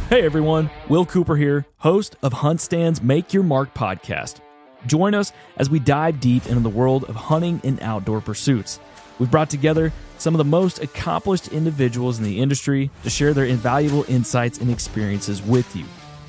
Hey everyone, Will Cooper here, host of Hunt Stand's Make Your Mark podcast. Join us as we dive deep into the world of hunting and outdoor pursuits. We've brought together some of the most accomplished individuals in the industry to share their invaluable insights and experiences with you.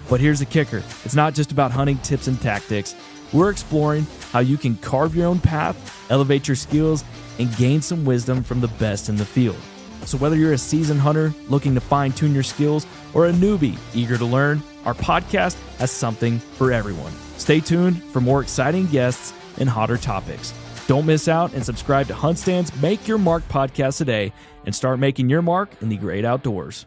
But here's the kicker. It's not just about hunting tips and tactics. We're exploring how you can carve your own path, elevate your skills, and gain some wisdom from the best in the field. So whether you're a seasoned hunter looking to fine-tune your skills or a newbie eager to learn, our podcast has something for everyone. Stay tuned for more exciting guests and hotter topics. Don't miss out and subscribe to Hunt Stand's Make Your Mark podcast today and start making your mark in the great outdoors.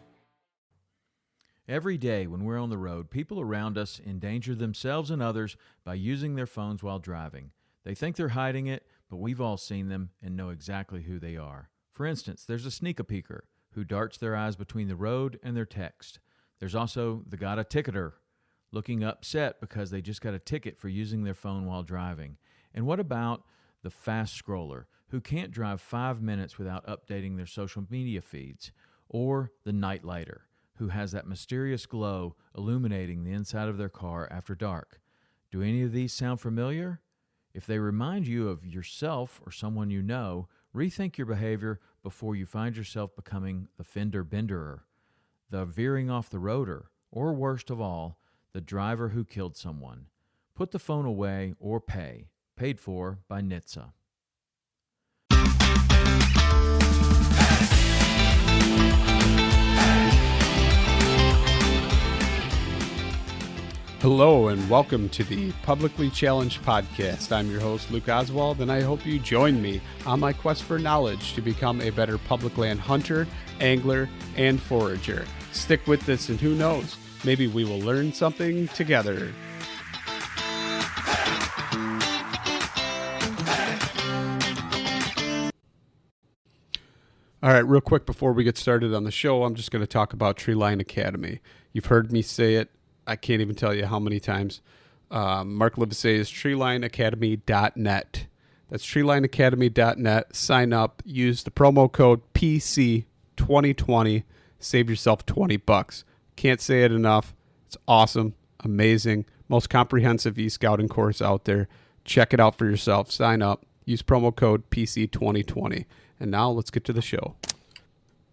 Every day when we're on the road, people around us endanger themselves and others by using their phones while driving. They think they're hiding it, but we've all seen them and know exactly who they are. For instance, there's a sneak-a-peeker who darts their eyes between the road and their text. There's also the got a ticketer, looking upset because they just got a ticket for using their phone while driving. And what about the fast scroller who can't drive 5 minutes without updating their social media feeds? Or the night lighter who has that mysterious glow illuminating the inside of their car after dark? Do any of these sound familiar? If they remind you of yourself or someone you know, rethink your behavior before you find yourself becoming the fender benderer, the veering off the roader, or worst of all, the driver who killed someone. Put the phone away or pay. Paid for by NHTSA. Hello and welcome to the Publicly Challenged Podcast. I'm your host, Luke Oswald, and I hope you join me on my quest for knowledge to become a better public land hunter, angler, and forager. Stick with this and who knows, maybe we will learn something together. All right, real quick before we get started on the show, I'm just going to talk about Treeline Academy. You've heard me say it. I can't even tell you how many times. Mark Livesay is treelineacademy.net. That's treelineacademy.net. Sign up. Use the promo code PC2020. Save yourself $20. Can't say it enough. It's awesome. Amazing. Most comprehensive e-scouting course out there. Check it out for yourself. Sign up. Use promo code PC2020. And now let's get to the show.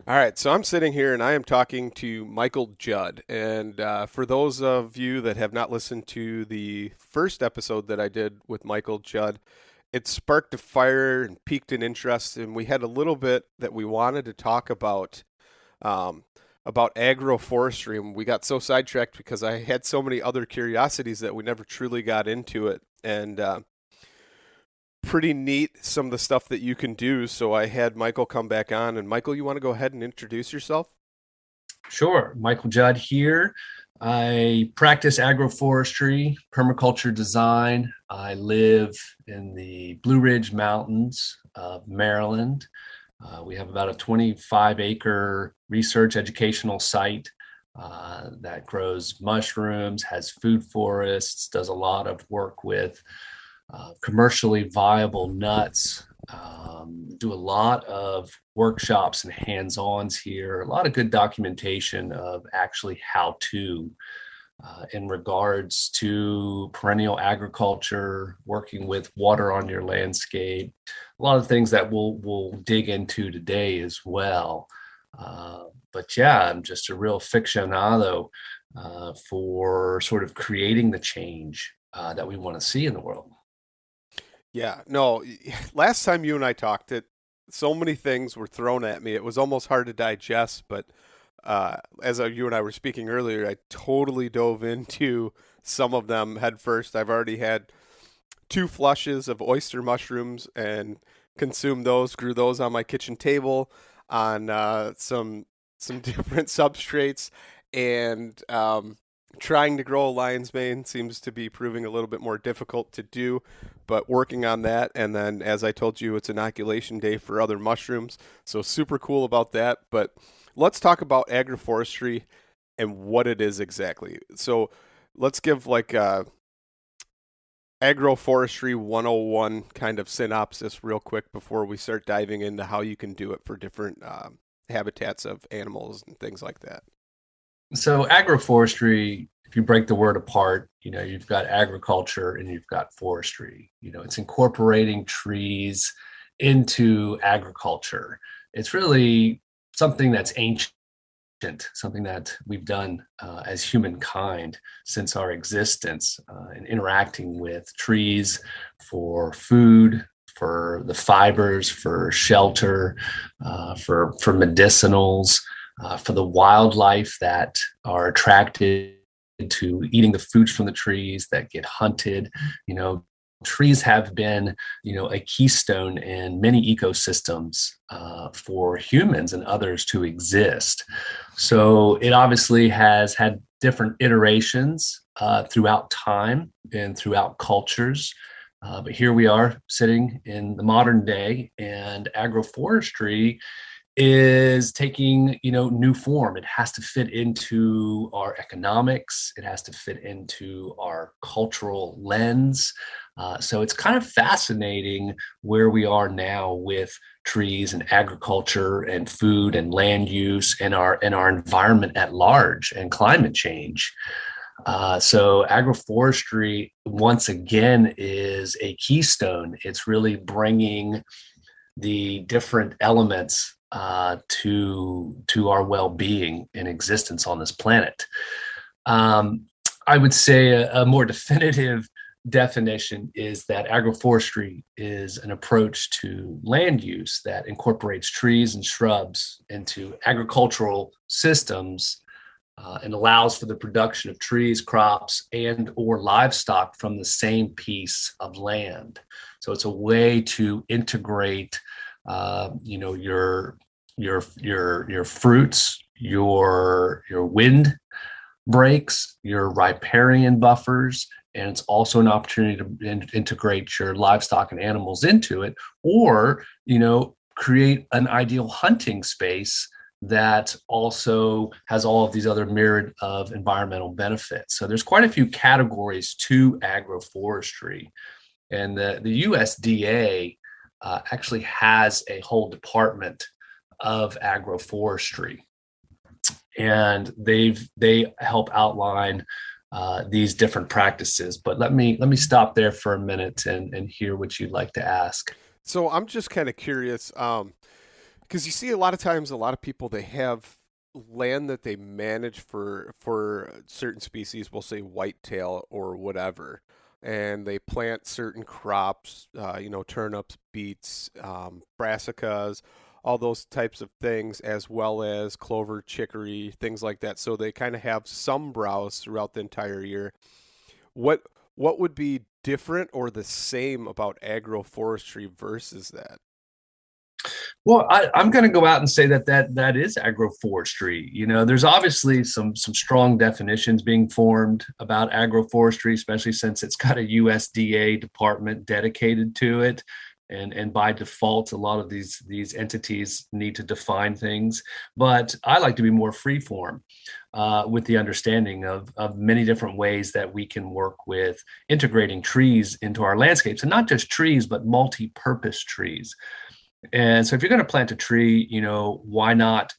All right, so I'm sitting here and I am talking to Michael Judd. And for those of you that have not listened to the first episode that I did with Michael Judd, it sparked a fire and piqued an interest. And we had a little bit that we wanted to talk about agroforestry. And we got so sidetracked because I had so many other curiosities that we never truly got into it. And pretty neat, some of the stuff that you can do. So I had Michael come back on. And Michael, you want to go ahead and introduce yourself? Sure. Michael Judd here. I practice agroforestry, permaculture design. I live in the Blue Ridge Mountains of Maryland. We have about a 25-acre research educational site that grows mushrooms, has food forests, does a lot of work with commercially viable nuts, do a lot of workshops and hands-ons here, a lot of good documentation of actually how to in regards to perennial agriculture, working with water on your landscape, a lot of things that we'll dig into today as well. But yeah, I'm just a real aficionado for sort of creating the change that we want to see in the world. Yeah, no, last time you and I talked, so many things were thrown at me. It was almost hard to digest, but as you and I were speaking earlier, I totally dove into some of them head first. I've already had 2 flushes of oyster mushrooms and consumed those, grew those on my kitchen table on some different substrates, and trying to grow a lion's mane seems to be proving a little bit more difficult to do, but working on that. And then, as I told you, it's inoculation day for other mushrooms, so super cool about that. But let's talk about agroforestry and what it is exactly. So let's give like a agroforestry 101 kind of synopsis real quick before we start diving into how you can do it for different habitats of animals and things like that. So agroforestry, if you break the word apart, you've got agriculture and you've got forestry. It's incorporating trees into agriculture. It's really something that's ancient, something that we've done as humankind since our existence, and interacting with trees for food, for the fibers, for shelter, for medicinals, for the wildlife that are attracted to eating the foods from the trees that get hunted. Trees have been, a keystone in many ecosystems for humans and others to exist. So it obviously has had different iterations throughout time and throughout cultures. But here we are sitting in the modern day, and agroforestry is taking new form. It has to fit into our economics. It has to fit into our cultural lens. So it's kind of fascinating where we are now with trees and agriculture and food and land use and our environment at large and climate change. So agroforestry, once again, is a keystone. It's really bringing the different elements to our well-being and existence on this planet. I would say a more definitive definition is that agroforestry is an approach to land use that incorporates trees and shrubs into agricultural systems and allows for the production of trees, crops, and or livestock from the same piece of land. So it's a way to integrate your fruits, your wind breaks, your riparian buffers, and it's also an opportunity to integrate your livestock and animals into it, or create an ideal hunting space that also has all of these other myriad of environmental benefits. So there's quite a few categories to agroforestry, and the USDA actually has a whole department of agroforestry, and they help outline these different practices. But let me stop there for a minute and hear what you'd like to ask. So I'm just kind of curious, because you see a lot of times, a lot of people, they have land that they manage for certain species, we'll say whitetail or whatever, and they plant certain crops, turnips, beets, brassicas, all those types of things, as well as clover, chicory, things like that. So they kind of have some browse throughout the entire year. What would be different or the same about agroforestry versus that? Well, I'm going to go out and say that is agroforestry. There's obviously some strong definitions being formed about agroforestry, especially since it's got a USDA department dedicated to it. And by default, a lot of these entities need to define things. But I like to be more freeform with the understanding of many different ways that we can work with integrating trees into our landscapes, and not just trees, but multi-purpose trees. And so if you're going to plant a tree, why not,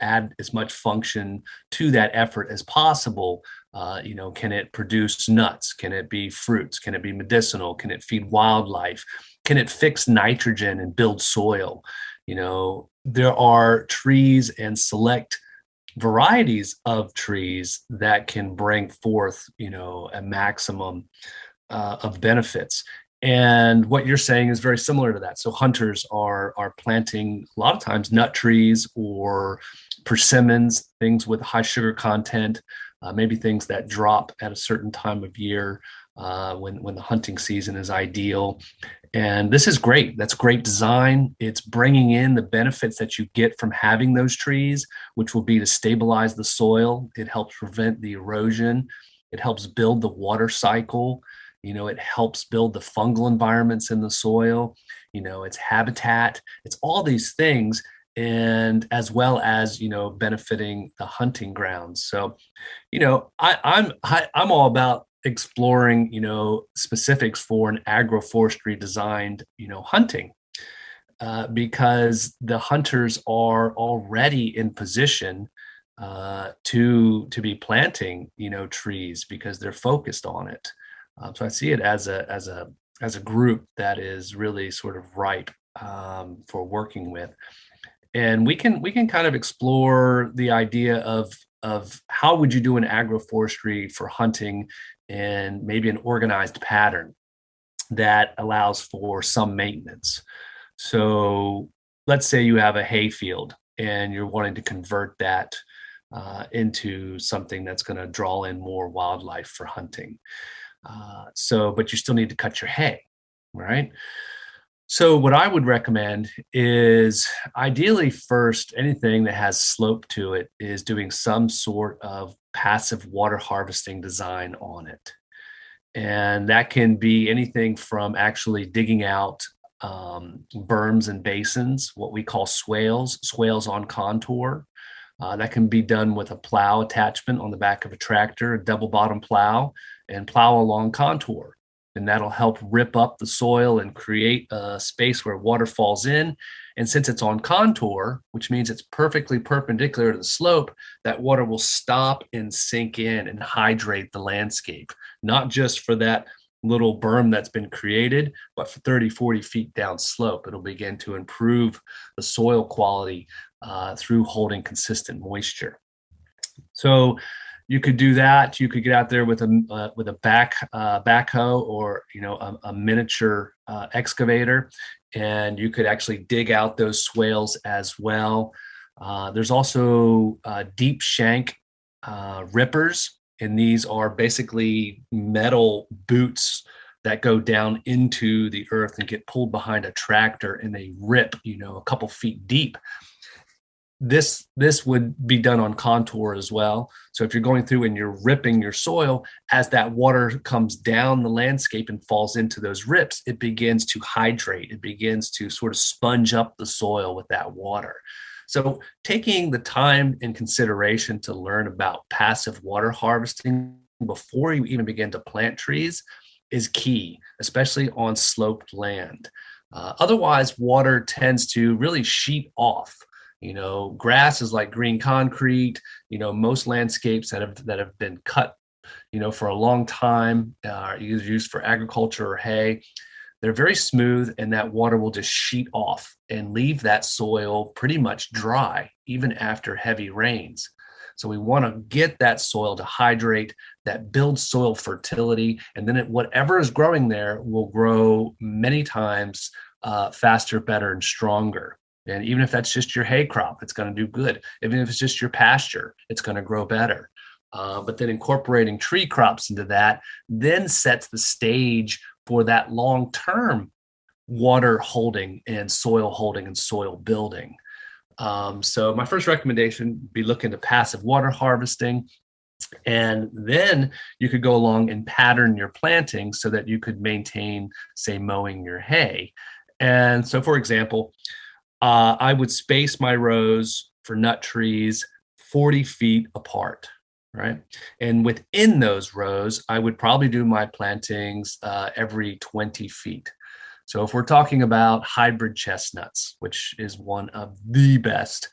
add as much function to that effort as possible? Can it produce nuts? Can it be fruits? Can it be medicinal? Can it feed wildlife? Can it fix nitrogen and build soil? There are trees and select varieties of trees that can bring forth, a maximum of benefits. And what you're saying is very similar to that. So hunters are planting a lot of times nut trees or persimmons, things with high sugar content, maybe things that drop at a certain time of year when the hunting season is ideal. And this is great. That's great design. It's bringing in the benefits that you get from having those trees, which will be to stabilize the soil. It helps prevent the erosion. It helps build the water cycle. It helps build the fungal environments in the soil. It's habitat. It's all these things, and as well as benefiting the hunting grounds. So, I'm all about exploring specifics for an agroforestry designed hunting, because the hunters are already in position to be planting, trees because they're focused on it. So I see it as a group that is really sort of ripe for working with, and we can kind of explore the idea of how would you do an agroforestry for hunting in maybe an organized pattern that allows for some maintenance. So let's say you have a hay field and you're wanting to convert that into something that's going to draw in more wildlife for hunting. But you still need to cut your hay, right? So what I would recommend is ideally first, anything that has slope to it is doing some sort of passive water harvesting design on it. And that can be anything from actually digging out berms and basins, what we call swales on contour. That can be done with a plow attachment on the back of a tractor, a double bottom plow, and plow along contour. And that'll help rip up the soil and create a space where water falls in. And since it's on contour, which means it's perfectly perpendicular to the slope, that water will stop and sink in and hydrate the landscape, not just for that little berm that's been created, but for 30, 40 feet down slope. It'll begin to improve the soil quality through holding consistent moisture. So you could do that. You could get out there with a backhoe or a miniature excavator, and you could actually dig out those swales as well. There's also deep shank rippers, and these are basically metal boots that go down into the earth and get pulled behind a tractor, and they rip, a couple feet deep. This would be done on contour as well. So if you're going through and you're ripping your soil, as that water comes down the landscape and falls into those rips, it begins to hydrate. It begins to sort of sponge up the soil with that water. So taking the time and consideration to learn about passive water harvesting before you even begin to plant trees is key, especially on sloped land. Otherwise, water tends to really sheet off. Grass is like green concrete. Most landscapes that have been cut, for a long time, are either used for agriculture or hay. They're very smooth, and that water will just sheet off and leave that soil pretty much dry, even after heavy rains. So we want to get that soil to hydrate, that builds soil fertility, and then whatever is growing there will grow many times faster, better, and stronger. And even if that's just your hay crop, it's going to do good. Even if it's just your pasture, it's going to grow better. But then incorporating tree crops into that then sets the stage for that long-term water holding and soil building. So my first recommendation would be look into passive water harvesting. And then you could go along and pattern your planting so that you could maintain, say, mowing your hay. And so, for example, I would space my rows for nut trees 40 feet apart, right? And within those rows, I would probably do my plantings every 20 feet. So if we're talking about hybrid chestnuts, which is one of the best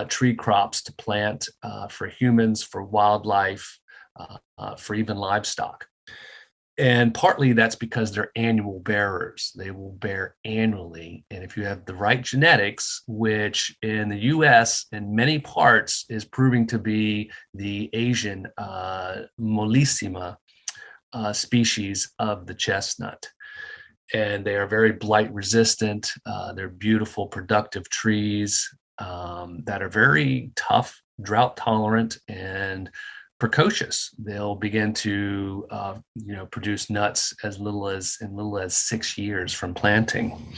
tree crops to plant for humans, for wildlife, for even livestock. And partly that's because they're annual bearers. They will bear annually. And if you have the right genetics, which in the US in many parts is proving to be the Asian Mollissima species of the chestnut. And they are very blight resistant. They're beautiful, productive trees that are very tough, drought tolerant, and precocious. They'll begin to produce nuts in little as 6 years from planting.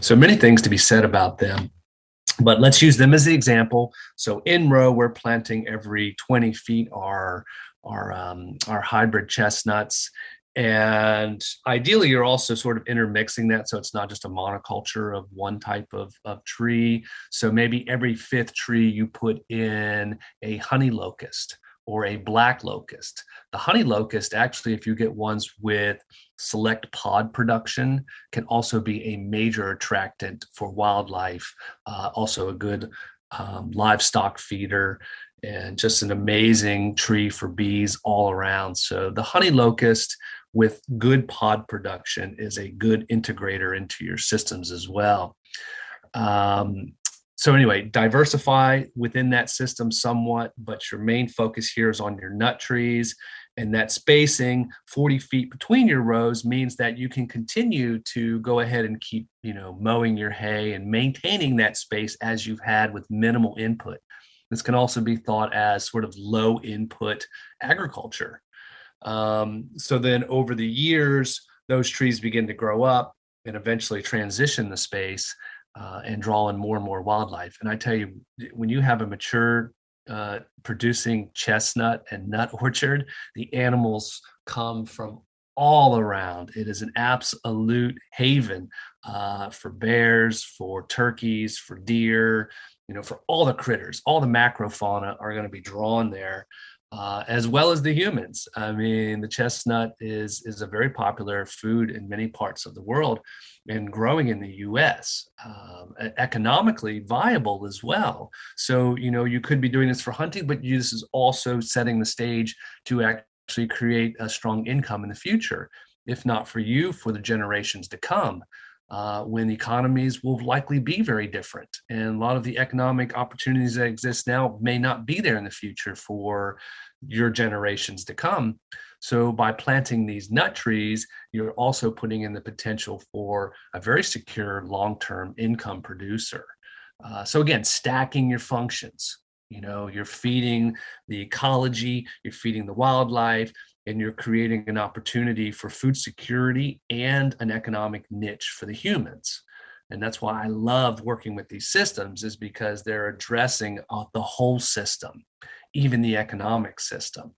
So many things to be said about them, but let's use them as the example. So in row, we're planting every 20 feet our hybrid chestnuts. And ideally, you're also sort of intermixing that, so it's not just a monoculture of one type of tree. So maybe every fifth tree you put in a honey locust or a black locust. The honey locust, actually, if you get ones with select pod production, can also be a major attractant for wildlife, also a good livestock feeder. and just an amazing tree for bees all around. So the honey locust with good pod production is a good integrator into your systems as well. Um, so anyway, diversify within that system somewhat, but your main focus here is on your nut trees, and that spacing 40 feet between your rows means that you can continue to go ahead and keep, mowing your hay and maintaining that space as you've had with minimal input. This can also be thought as sort of low input agriculture. So then over the years, those trees begin to grow up and eventually transition the space and draw in more and more wildlife. And I tell you, when you have a mature producing chestnut and nut orchard, the animals come from all around. It is an absolute haven for bears, for turkeys, for deer, for all the critters. All the macrofauna are going to be drawn there. As well as the humans. I mean, the chestnut is a very popular food in many parts of the world and growing in the US, economically viable as well. So, you could be doing this for hunting, but this is also setting the stage to actually create a strong income in the future, if not for you, for the generations to come. When economies will likely be very different. And a lot of the economic opportunities that exist now may not be there in the future for your generations to come. So by planting these nut trees, you're also putting in the potential for a very secure long-term income producer. So again, stacking your functions. You're feeding the ecology, you're feeding the wildlife, and you're creating an opportunity for food security and an economic niche for the humans. And that's why I love working with these systems, is because they're addressing the whole system, even the economic system.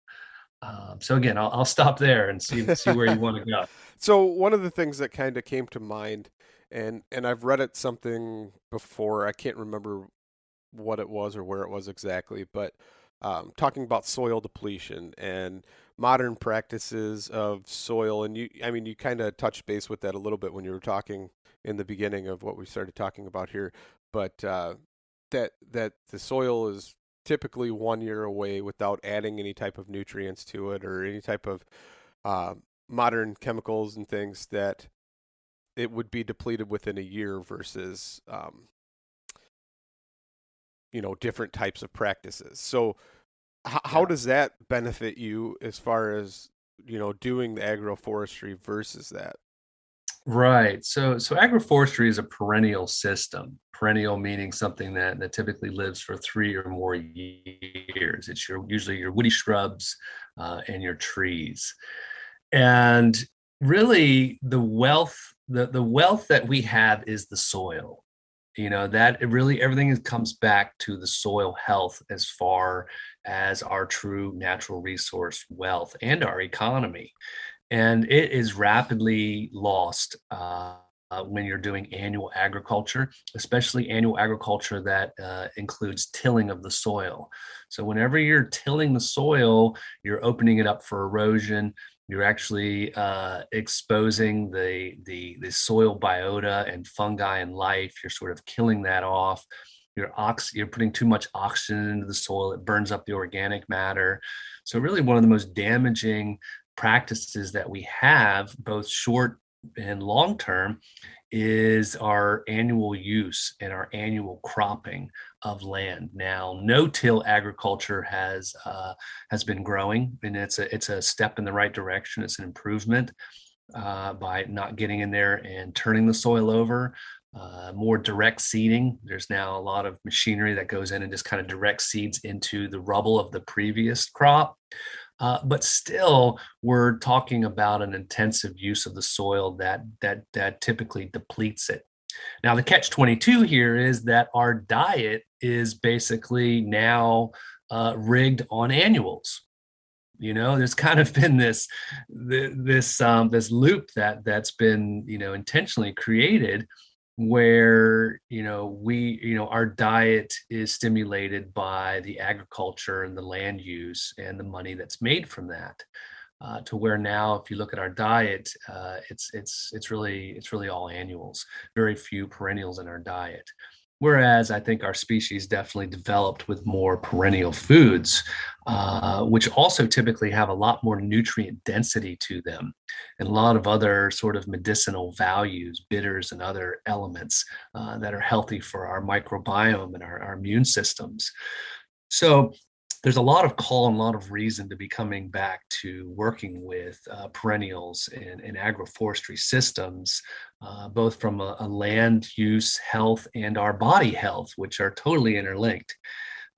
So again, I'll stop there and see where you want to go. So one of the things that kind of came to mind, and I've read it something before, I can't remember what it was or where it was exactly, but talking about soil depletion and modern practices of soil. And you kind of touched base with that a little bit when you were talking in the beginning of what we started talking about here, but that the soil is typically 1 year away without adding any type of nutrients to it or any type of modern chemicals and things, that it would be depleted within a year versus different types of practices. So how does that benefit you as far as, doing the agroforestry versus that? Right. So agroforestry is a perennial system. Perennial meaning something that typically lives for 3 or more years. It's usually your woody shrubs and your trees. And really the wealth that we have is the soil. That it really everything comes back to the soil health as far as our true natural resource wealth and our economy. And it is rapidly lost when you're doing annual agriculture, especially annual agriculture that includes tilling of the soil. So whenever you're tilling the soil, you're opening it up for erosion. You're actually exposing the soil biota and fungi and life. You're sort of killing that off. You're putting too much oxygen into the soil. It burns up the organic matter. So really one of the most damaging practices that we have, both short and long term, is our annual use and our annual cropping of land. Now, no-till agriculture has been growing, and it's a step in the right direction. It's an improvement by not getting in there and turning the soil over. More direct seeding. There's now a lot of machinery that goes in and just kind of direct seeds into the rubble of the previous crop. But still, we're talking about an intensive use of the soil that typically depletes it. Now, the catch-22 here is that our diet is basically now rigged on annuals. There's kind of been this loop that's been intentionally created, where our diet is stimulated by the agriculture and the land use and the money that's made from that, to where now if you look at our diet, it's really all annuals, very few perennials in our diet. Whereas I think our species definitely developed with more perennial foods, which also typically have a lot more nutrient density to them and a lot of other sort of medicinal values, bitters and other elements that are healthy for our microbiome and our immune systems. So there's a lot of call and a lot of reason to be coming back to working with perennials and agroforestry systems, both from a land use health and our body health, which are totally interlinked.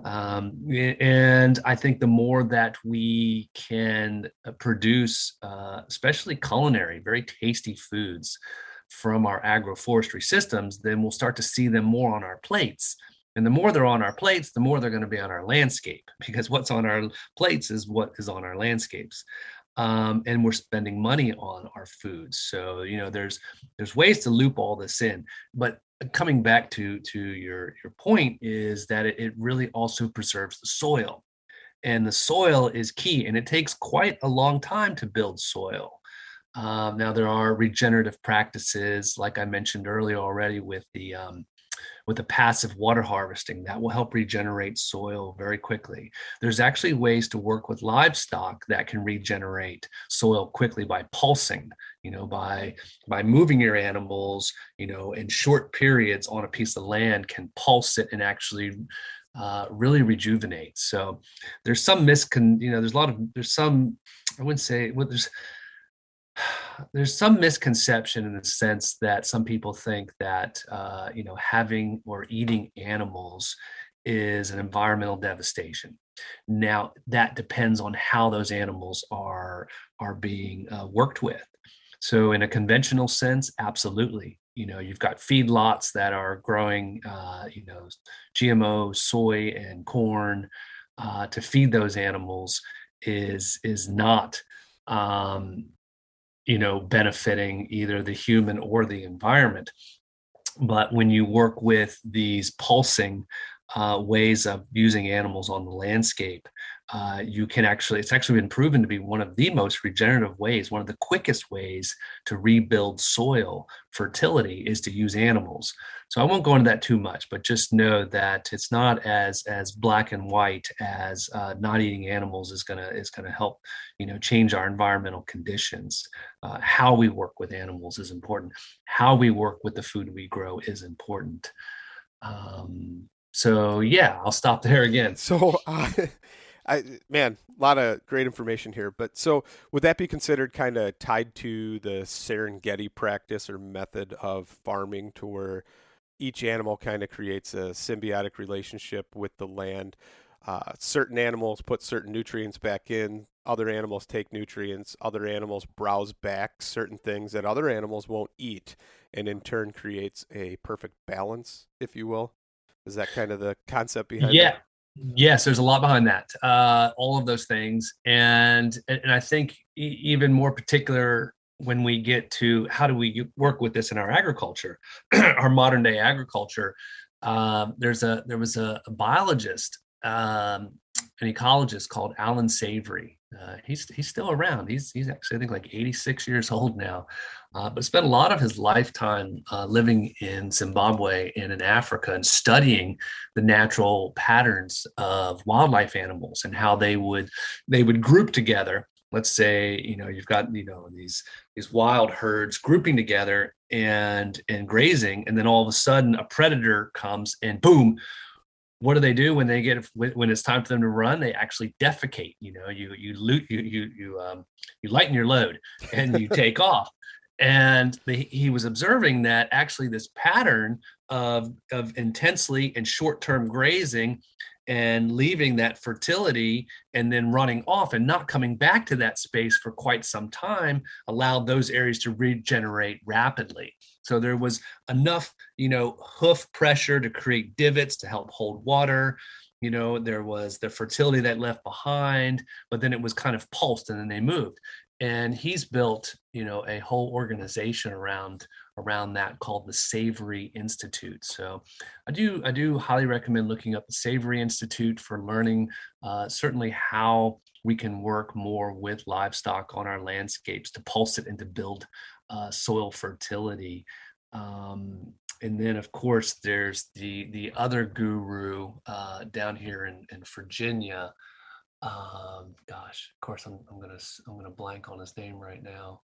And I think the more that we can produce, especially culinary, very tasty foods from our agroforestry systems, then we'll start to see them more on our plates. And the more they're on our plates, the more they're going to be on our landscape, because what's on our plates is what is on our landscapes. And we're spending money on our foods. So, there's ways to loop all this in. But coming back to your point is that it really also preserves the soil. And the soil is key, and it takes quite a long time to build soil. Now, there are regenerative practices, like I mentioned earlier already, with the passive water harvesting that will help regenerate soil very quickly. There's actually ways to work with livestock that can regenerate soil quickly by pulsing, by moving your animals, in short periods on a piece of land can pulse it and actually really rejuvenate. So there's some I wouldn't say, well, there's some misconception in the sense that some people think that having or eating animals is an environmental devastation. Now that depends on how those animals are being worked with. So in a conventional sense, absolutely. You've got feedlots that are growing GMO soy and corn to feed those animals is not benefiting either the human or the environment. But when you work with these pulsing ways of using animals on the landscape, it's actually been proven to be one of the most regenerative ways, one of the quickest ways to rebuild soil fertility is to use animals. So I won't go into that too much, but just know that it's not as black and white as not eating animals is gonna help, change our environmental conditions. How we work with animals is important. How we work with the food we grow is important. So yeah, I'll stop there again. So, man, a lot of great information here. But so, would that be considered kind of tied to the Serengeti practice or method of farming, to where each animal kind of creates a symbiotic relationship with the land? Certain animals put certain nutrients back in, other animals take nutrients, other animals browse back certain things that other animals won't eat, and in turn creates a perfect balance, if you will. Is that kind of the concept behind Yeah. that? Yes, there's a lot behind that. All of those things, and I think even more particular when we get to how do we work with this in our agriculture, our modern day agriculture. There was a biologist, an ecologist called Alan Savory. He's still around. He's actually, I think, like 86 years old now, but spent a lot of his lifetime living in Zimbabwe and in Africa and studying the natural patterns of wildlife animals and how they would group together. Let's say, you've got, these wild herds grouping together and grazing, and then all of a sudden a predator comes and boom, what do they do when it's time for them to run? They actually defecate. You lighten your load and you take off. And he was observing that actually this pattern of intensely and short-term grazing and leaving that fertility and then running off and not coming back to that space for quite some time allowed those areas to regenerate rapidly. So there was enough, hoof pressure to create divots to help hold water. There was the fertility that left behind, but then it was kind of pulsed and then they moved. And he's built, a whole organization around that called the Savory Institute. So I do highly recommend looking up the Savory Institute for learning certainly how we can work more with livestock on our landscapes to pulse it and to build soil fertility. And then, of course, there's the other guru down here in Virginia. Gosh, of course, I'm gonna blank on his name right now,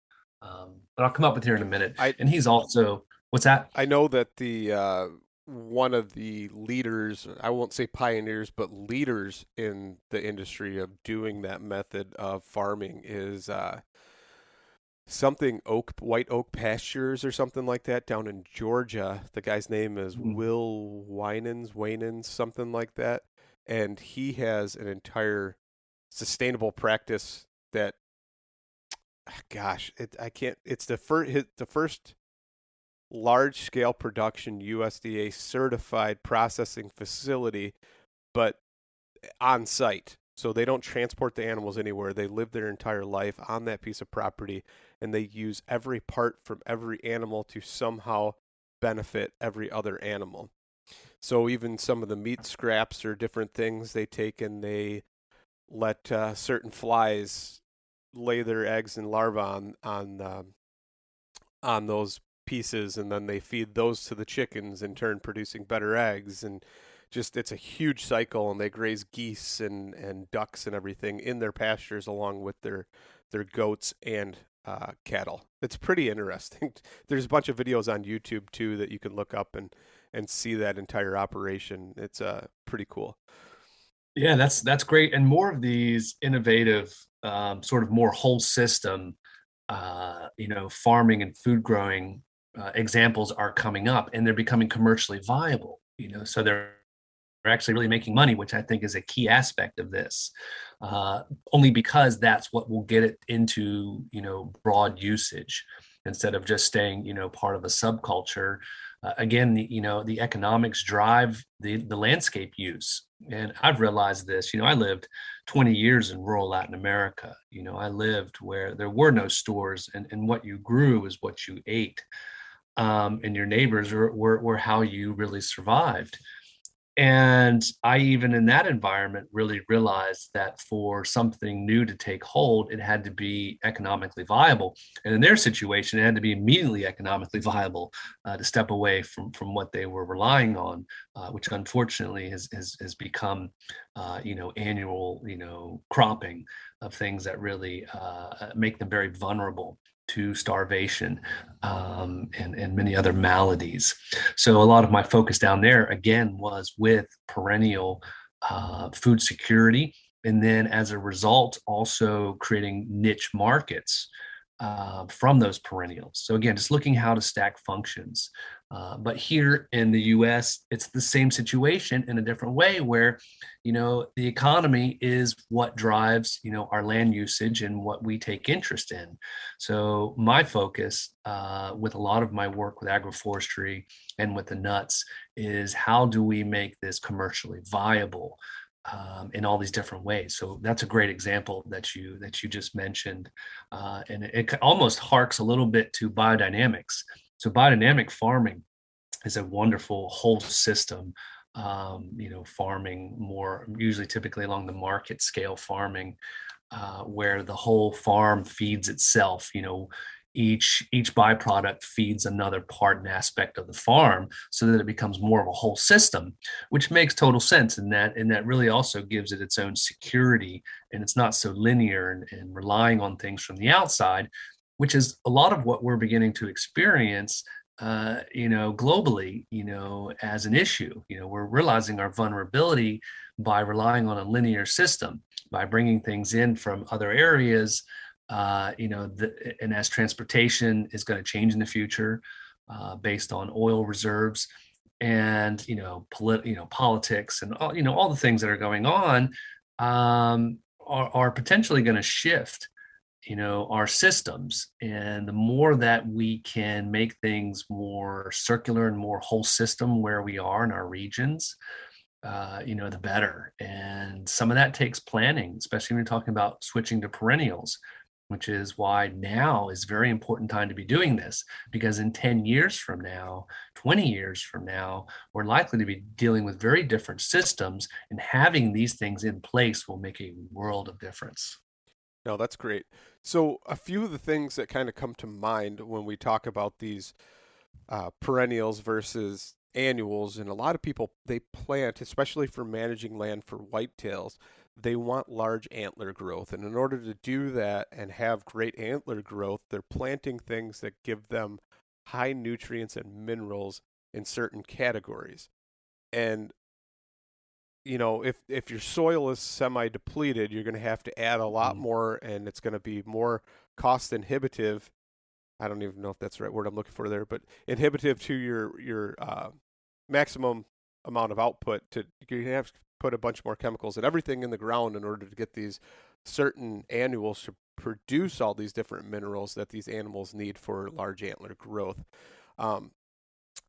but I'll come up with here in a minute. And he's also, what's that? I know that the one of the leaders, I won't say pioneers, but leaders in the industry of doing that method of farming is something white oak pastures or something like that down in Georgia. The guy's name is Will Winans, something like that. And he has an entire sustainable practice that, gosh, it's the first large scale production USDA certified processing facility, but on site. So they don't transport the animals anywhere. They live their entire life on that piece of property, and they use every part from every animal to somehow benefit every animal animal. So even some of the meat scraps or different things they take and they let certain flies lay their eggs and larvae on those pieces, and then they feed those to the chickens, in turn producing better eggs. And just, it's a huge cycle, and they graze geese and ducks and everything in their pastures along with their goats and cattle. It's pretty interesting. There's a bunch of videos on YouTube too that you can look up and see that entire operation. It's pretty cool. Yeah, that's great. And more of these innovative, sort of more whole system, farming and food growing examples are coming up, and they're becoming commercially viable. So they're actually really making money, which I think is a key aspect of this. Only because that's what will get it into broad usage instead of just staying part of a subculture. Again, the economics drive the landscape use. And I've realized this. I lived 20 years in rural Latin America. I lived where there were no stores, and what you grew is what you ate. And your neighbors were how you really survived. And I, even in that environment, really realized that for something new to take hold, it had to be economically viable. And in their situation, it had to be immediately economically viable to step away from what they were relying on, which unfortunately has become, annual, cropping of things that really make them very vulnerable to starvation and many other maladies. So a lot of my focus down there, again, was with perennial food security. And then as a result, also creating niche markets from those perennials. So again, just looking how to stack functions. But here in the US, it's the same situation in a different way where, the economy is what drives, our land usage and what we take interest in. So my focus with a lot of my work with agroforestry and with the nuts is how do we make this commercially viable in all these different ways. So that's a great example that you just mentioned. And it almost harks a little bit to biodynamics. So biodynamic farming is a wonderful whole system, farming more usually typically along the market scale farming, where the whole farm feeds itself. Each byproduct feeds another part and aspect of the farm so that it becomes more of a whole system, which makes total sense. And that really also gives it its own security, and it's not so linear and relying on things from the outside, which is a lot of what we're beginning to experience globally, as an issue. We're realizing our vulnerability by relying on a linear system, by bringing things in from other areas, and as transportation is going to change in the future based on oil reserves and, politics and all the things that are going on are potentially going to shift our systems. And the more that we can make things more circular and more whole system where we are in our regions, the better. And some of that takes planning, especially when you're talking about switching to perennials, which is why now is a very important time to be doing this, because in 10 years from now, 20 years from now, we're likely to be dealing with very different systems, and having these things in place will make a world of difference. No, that's great. So a few of the things that kind of come to mind when we talk about these perennials versus annuals, and a lot of people, they plant, especially for managing land for whitetails, they want large antler growth. And in order to do that and have great antler growth, they're planting things that give them high nutrients and minerals in certain categories. And if your soil is semi depleted, you're going to have to add a lot more, and it's going to be more cost inhibitive. I don't even know if that's the right word I'm looking for there, but inhibitive to your maximum amount of output. You have to put a bunch more chemicals and everything in the ground in order to get these certain annuals to produce all these different minerals that these animals need for large antler growth. And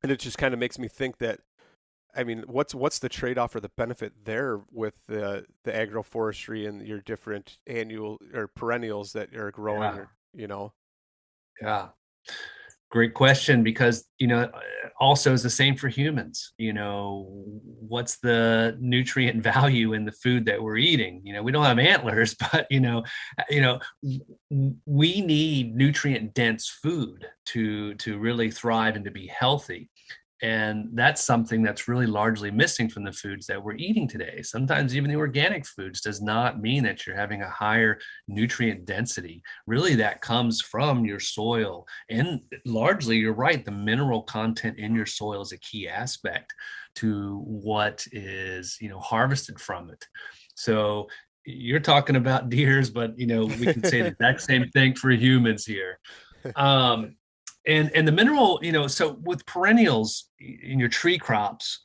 it just kind of makes me think that, I mean, what's the trade-off or the benefit there with the agroforestry and your different annual or perennials that are growing? Yeah. Yeah. Great question, because, also is the same for humans. What's the nutrient value in the food that we're eating? We don't have antlers, but, we need nutrient dense food to really thrive and to be healthy. And that's something that's really largely missing from the foods that we're eating today. Sometimes even the organic foods does not mean that you're having a higher nutrient density. Really, that comes from your soil. And largely, you're right, the mineral content in your soil is a key aspect to what is, harvested from it. So you're talking about deers, but, we can say the exact same thing for humans here. And the mineral, so with perennials in your tree crops,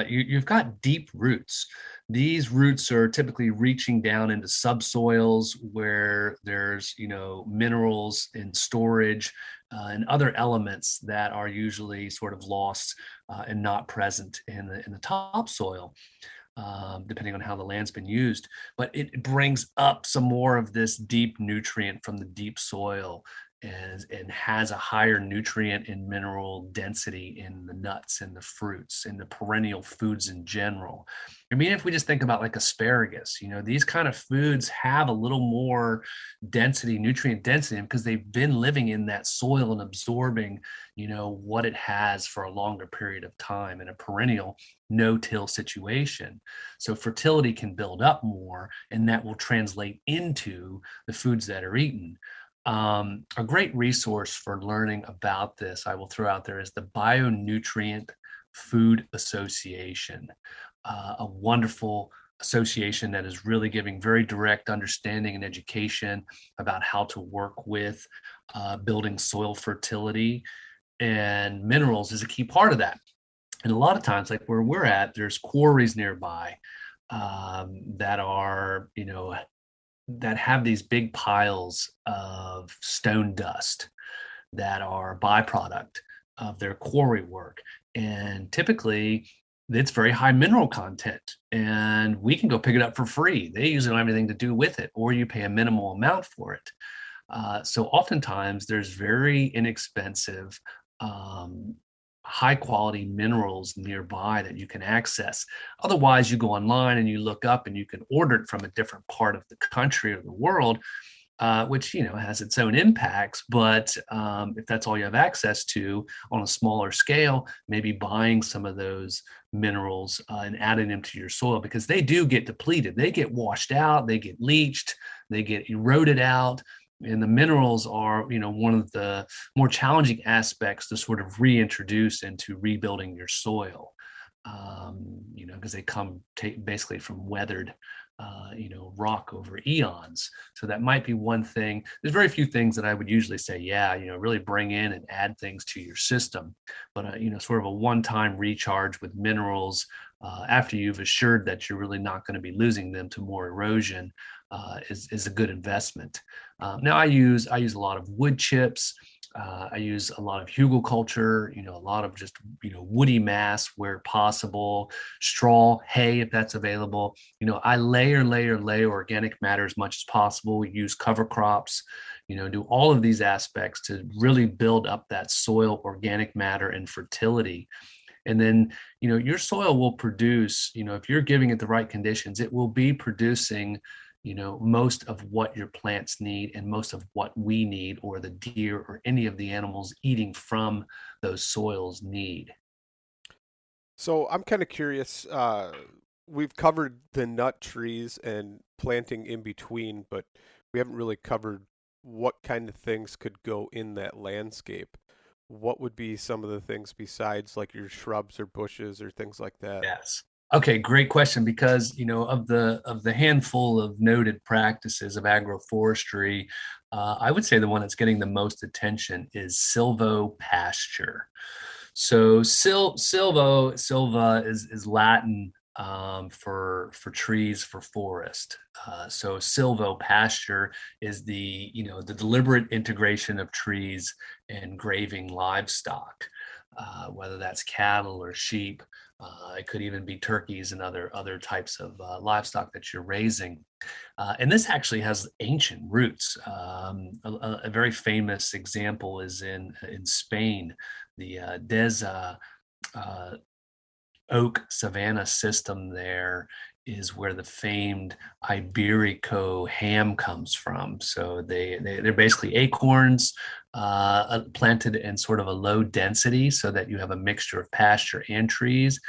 you've got deep roots. These roots are typically reaching down into subsoils where there's, minerals in storage and other elements that are usually sort of lost and not present in the topsoil. Depending on how the land's been used, but it brings up some more of this deep nutrient from the deep soil, and has a higher nutrient and mineral density in the nuts and the fruits and the perennial foods in general. I mean, if we just think about like asparagus, these kind of foods have a little more density, nutrient density, because they've been living in that soil and absorbing, what it has for a longer period of time in a perennial no-till situation. So fertility can build up more, and that will translate into the foods that are eaten. A great resource for learning about this, I will throw out there, is the Bionutrient Food Association, a wonderful association that is really giving very direct understanding and education about how to work with building soil fertility, and minerals is a key part of that. And a lot of times, like where we're at, there's quarries nearby that are, that have these big piles of stone dust that are a byproduct of their quarry work. And typically it's very high mineral content, and we can go pick it up for free. They usually don't have anything to do with it, or you pay a minimal amount for it. So oftentimes there's very inexpensive, high quality minerals nearby that you can access. Otherwise, you go online and you look up and you can order it from a different part of the country or the world, which has its own impacts. But if that's all you have access to on a smaller scale, maybe buying some of those minerals and adding them to your soil, because they do get depleted. They get washed out, they get leached, they get eroded out. And the minerals are, one of the more challenging aspects to sort of reintroduce into rebuilding your soil, because they come basically from weathered, rock over eons. So that might be one thing. There's very few things that I would usually say, really bring in and add things to your system. But, sort of a one-time recharge with minerals after you've assured that you're really not going to be losing them to more erosion is a good investment. Now I use a lot of wood chips. I use a lot of hugelkultur, a lot of just, woody mass where possible, straw, hay, if that's available. I layer organic matter as much as possible. We use cover crops, do all of these aspects to really build up that soil organic matter and fertility. And then, your soil will produce, if you're giving it the right conditions, it will be producing most of what your plants need and most of what we need, or the deer or any of the animals eating from those soils need. So I'm kind of curious. We've covered the nut trees and planting in between, but we haven't really covered what kind of things could go in that landscape. What would be some of the things besides like your shrubs or bushes or things like that? Yes. Okay, great question. Because of the handful of noted practices of agroforestry, I would say the one that's getting the most attention is silvopasture. So silva is Latin for trees, for forest. So silvopasture is the deliberate integration of trees and grazing livestock, whether that's cattle or sheep. It could even be turkeys and other types of livestock that you're raising. And this actually has ancient roots. A very famous example is in Spain, the Des oak savanna system. There is where the famed Iberico ham comes from. So they're basically acorns planted in sort of a low density, so that you have a mixture of pasture and trees.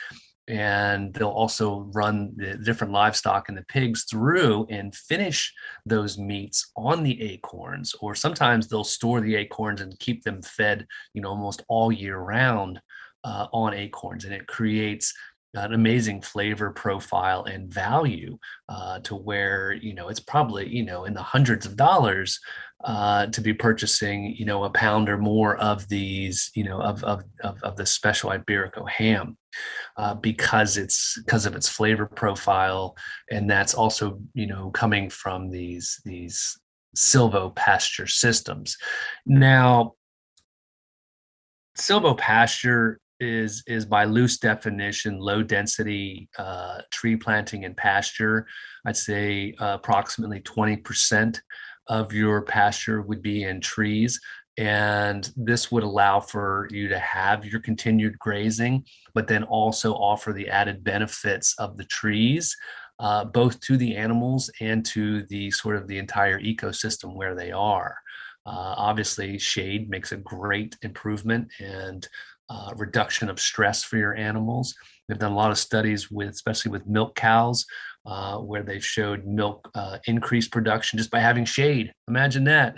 And they'll also run the different livestock and the pigs through and finish those meats on the acorns, or sometimes they'll store the acorns and keep them fed, almost all year round on acorns. And it creates an amazing flavor profile and value to where, it's probably, in the hundreds of dollars to be purchasing, a pound or more of these, of the special Iberico ham. Because of its flavor profile, and that's also coming from these silvopasture systems. Now, silvopasture is by loose definition low density tree planting and pasture. I'd say approximately 20% of your pasture would be in trees. And this would allow for you to have your continued grazing, but then also offer the added benefits of the trees, both to the animals and to the sort of the entire ecosystem where they are. Obviously, shade makes a great improvement and reduction of stress for your animals. They've done a lot of studies especially with milk cows, where they've showed milk increased production just by having shade. Imagine that.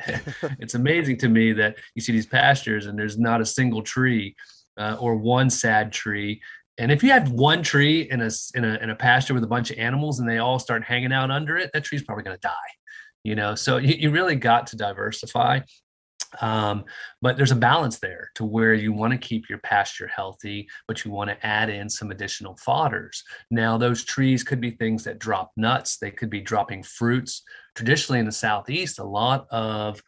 It's amazing to me that you see these pastures and there's not a single tree or one sad tree. And if you have one tree in a pasture with a bunch of animals and they all start hanging out under it, that tree's probably going to die. So you really got to diversify. But there's a balance there to where you want to keep your pasture healthy, but you want to add in some additional fodders. Now, those trees could be things that drop nuts. They could be dropping fruits. Traditionally in the Southeast, a lot of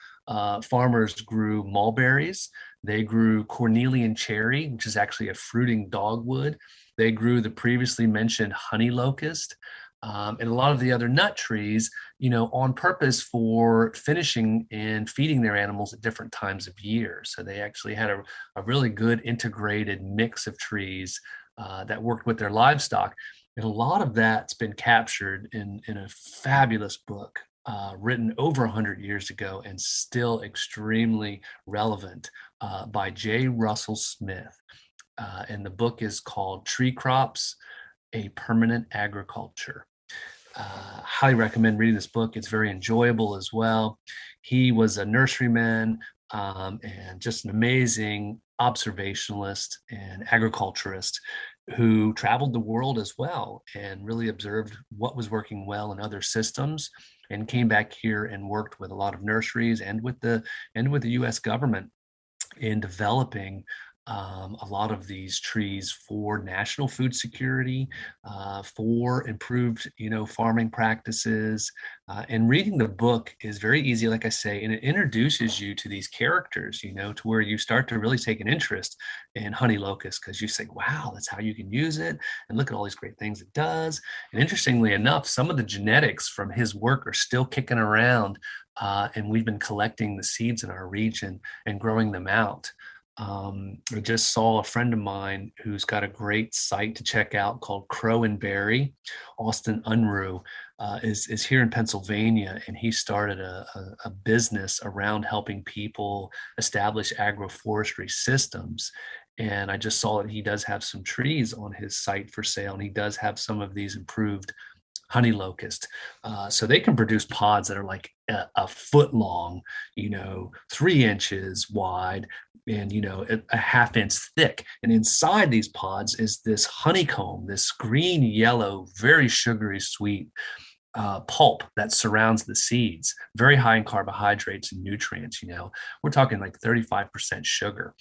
farmers grew mulberries. They grew cornelian cherry, which is actually a fruiting dogwood. They grew the previously mentioned honey locust. And a lot of the other nut trees, on purpose for finishing and feeding their animals at different times of year. So they actually had a really good integrated mix of trees that worked with their livestock. And a lot of that's been captured in a fabulous book written over 100 years ago and still extremely relevant by J. Russell Smith. And the book is called Tree Crops, A Permanent Agriculture. Highly recommend reading this book. It's very enjoyable as well. He was a nurseryman and just an amazing observationalist and agriculturist who traveled the world as well and really observed what was working well in other systems, and came back here and worked with a lot of nurseries and with the U.S. government in developing a lot of these trees for national food security, for improved, farming practices. And reading the book is very easy, like I say, and it introduces you to these characters, to where you start to really take an interest in honey locust, because you say, wow, that's how you can use it. And look at all these great things it does. And interestingly enough, some of the genetics from his work are still kicking around. And we've been collecting the seeds in our region and growing them out. I just saw a friend of mine who's got a great site to check out called Crow and Berry. Austin Unruh is here in Pennsylvania, and he started a business around helping people establish agroforestry systems. And I just saw that he does have some trees on his site for sale, and he does have some of these improved honey locust. So they can produce pods that are like a foot long, 3 inches wide, and a half inch thick. And inside these pods is this honeycomb, this green yellow, very sugary sweet pulp that surrounds the seeds, very high in carbohydrates and nutrients. We're talking like 35% sugar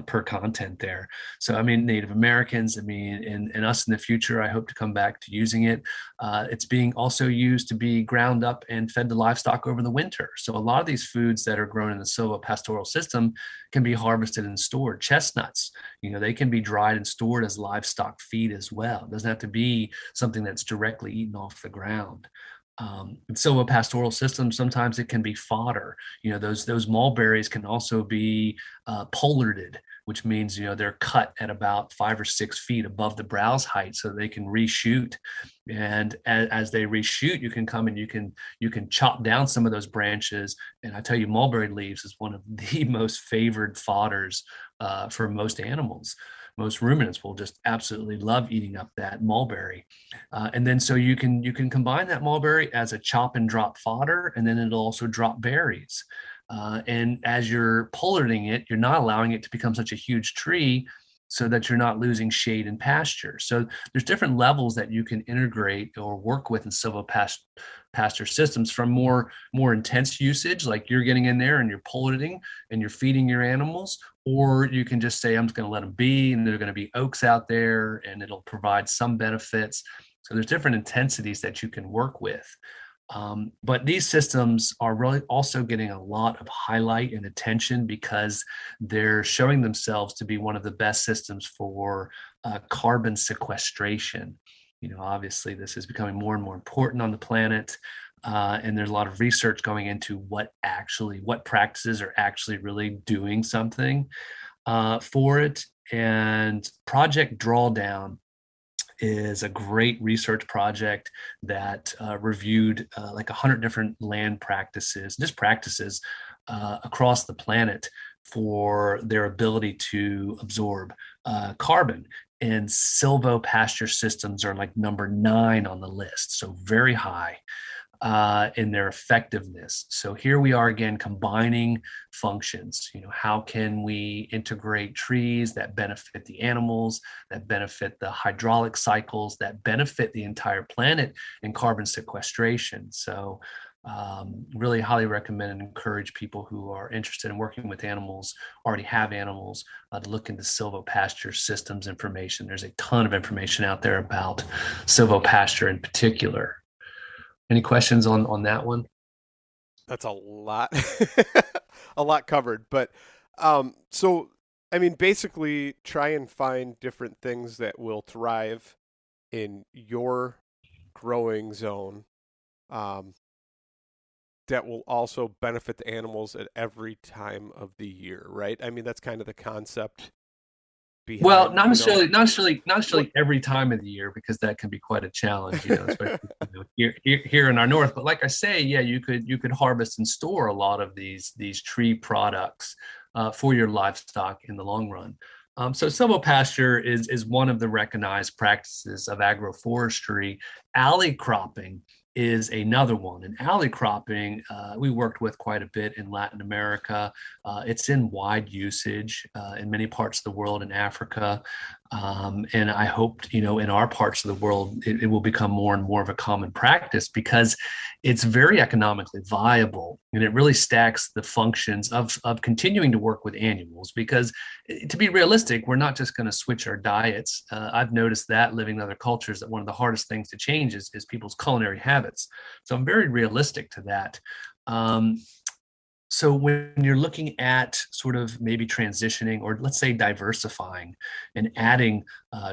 per content there. So, Native Americans, and us in the future, I hope to come back to using it. It's being also used to be ground up and fed to livestock over the winter. So a lot of these foods that are grown in the silvopastoral system can be harvested and stored. Chestnuts, they can be dried and stored as livestock feed as well. It doesn't have to be something that's directly eaten off the ground. In silvopastoral systems, sometimes it can be fodder. Those mulberries can also be pollarded, which means they're cut at about 5 or 6 feet above the browse height so they can reshoot. And as they reshoot, you can come and you can chop down some of those branches. And I tell you, mulberry leaves is one of the most favored fodders for most animals. Most ruminants will just absolutely love eating up that mulberry. And then so you can combine that mulberry as a chop and drop fodder, and then it'll also drop berries. And as you're pollarding it, you're not allowing it to become such a huge tree so that you're not losing shade and pasture. So there's different levels that you can integrate or work with in silvopasture systems, from more intense usage, like you're getting in there and you're pollarding and you're feeding your animals, or you can just say, I'm just going to let them be, and there are going to be oaks out there and it'll provide some benefits. So there's different intensities that you can work with. But these systems are really also getting a lot of highlight and attention because they're showing themselves to be one of the best systems for carbon sequestration. Obviously, this is becoming more and more important on the planet. And there's a lot of research going into what practices are actually really doing something for it. And Project Drawdown is a great research project that reviewed like 100 different land practices, just practices across the planet for their ability to absorb carbon. And silvopasture systems are like number 9 on the list, so very high in their effectiveness. So here we are again combining functions. How can we integrate trees that benefit the animals, that benefit the hydraulic cycles, that benefit the entire planet in carbon sequestration? So really highly recommend and encourage people who are interested in working with animals, already have animals, to look into silvopasture systems information. There's a ton of information out there about silvopasture in particular. Any questions on that one? That's a lot, a lot covered. But so, basically try and find different things that will thrive in your growing zone that will also benefit the animals at every time of the year, right? That's kind of the concept. Well, not necessarily every time of the year, because that can be quite a challenge, especially here in our north. But like I say, yeah, you could harvest and store a lot of these tree products for your livestock in the long run. So silvopasture is one of the recognized practices of agroforestry. Alley cropping is another one. And alley cropping, we worked with quite a bit in Latin America. It's in wide usage in many parts of the world, in Africa. And I hope, in our parts of the world, it will become more and more of a common practice because it's very economically viable. And it really stacks the functions of continuing to work with animals, because to be realistic, we're not just going to switch our diets. I've noticed that living in other cultures, that one of the hardest things to change is people's culinary habits. So I'm very realistic to that. So when you're looking at sort of maybe transitioning, or let's say diversifying and adding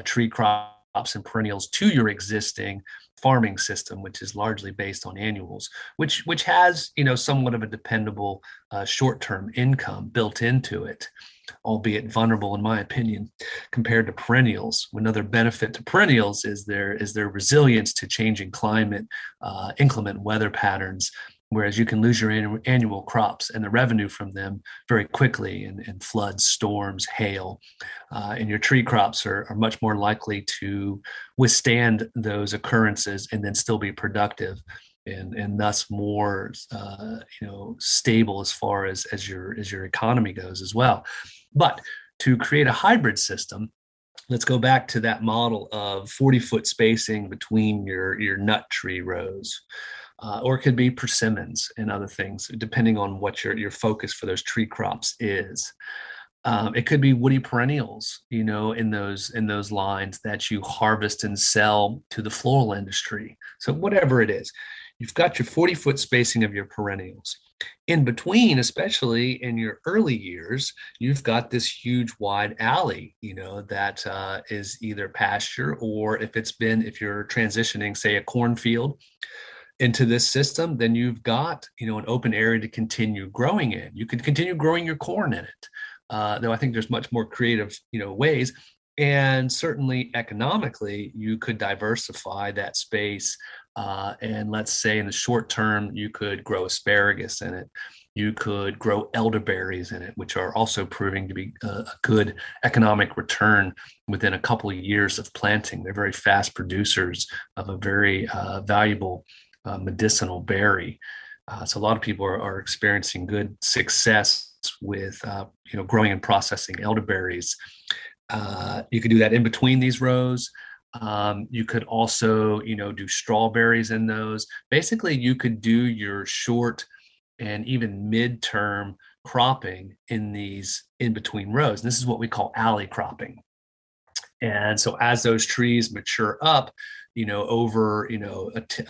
tree crops and perennials to your existing farming system, which is largely based on annuals, which has, somewhat of a dependable short-term income built into it, albeit vulnerable in my opinion, compared to perennials. Another benefit to perennials is their resilience to changing climate, inclement weather patterns, whereas you can lose your annual crops and the revenue from them very quickly in floods, storms, hail. And your tree crops are much more likely to withstand those occurrences and then still be productive and thus more stable as far as your economy goes as well. But to create a hybrid system, let's go back to that model of 40-foot spacing between your nut tree rows. Or it could be persimmons and other things, depending on what your focus for those tree crops is. It could be woody perennials, in those lines that you harvest and sell to the floral industry. So whatever it is, you've got your 40-foot spacing of your perennials. In between, especially in your early years, you've got this huge wide alley, that is either pasture, or if you're transitioning, say, a cornfield into this system, then you've got, an open area to continue growing in. You could continue growing your corn in it, though I think there's much more creative, ways. And certainly economically, you could diversify that space. And let's say in the short term, you could grow asparagus in it. You could grow elderberries in it, which are also proving to be a good economic return within a couple of years of planting. They're very fast producers of a very valuable medicinal berry. So a lot of people are experiencing good success with growing and processing elderberries. You could do that in between these rows. You could also do strawberries in those. Basically, you could do your short and even mid-term cropping in these in between rows. And this is what we call alley cropping. And so as those trees mature up, over, a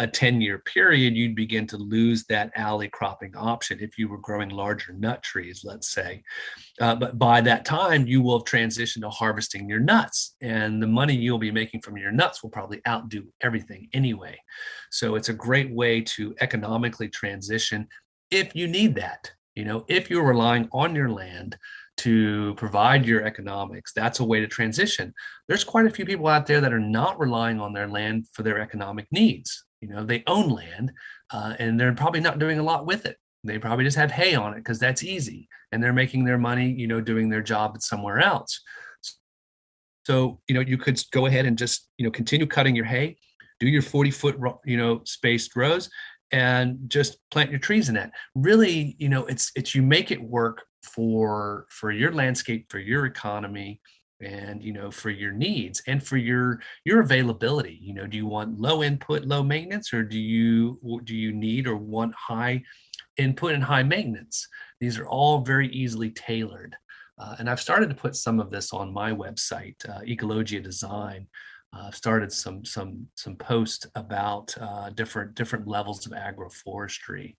10-year period, you'd begin to lose that alley cropping option if you were growing larger nut trees, let's say. But by that time, you will have transitioned to harvesting your nuts, and the money you'll be making from your nuts will probably outdo everything anyway. So it's a great way to economically transition if you need that. If you're relying on your land to provide your economics, that's a way to transition. There's quite a few people out there that are not relying on their land for their economic needs. They own land and they're probably not doing a lot with it. They probably just have hay on it because that's easy, and they're making their money, doing their job somewhere else. So, you could go ahead and just, continue cutting your hay, do your 40-foot, spaced rows, and just plant your trees in that. Really, it's you make it work for your landscape, for your economy, and for your needs and for your availability. Do you want low input, low maintenance, or do you need or want high input and high maintenance? These are all very easily tailored. And I've started to put some of this on my website, Ecologia Design. I've started some posts about different levels of agroforestry.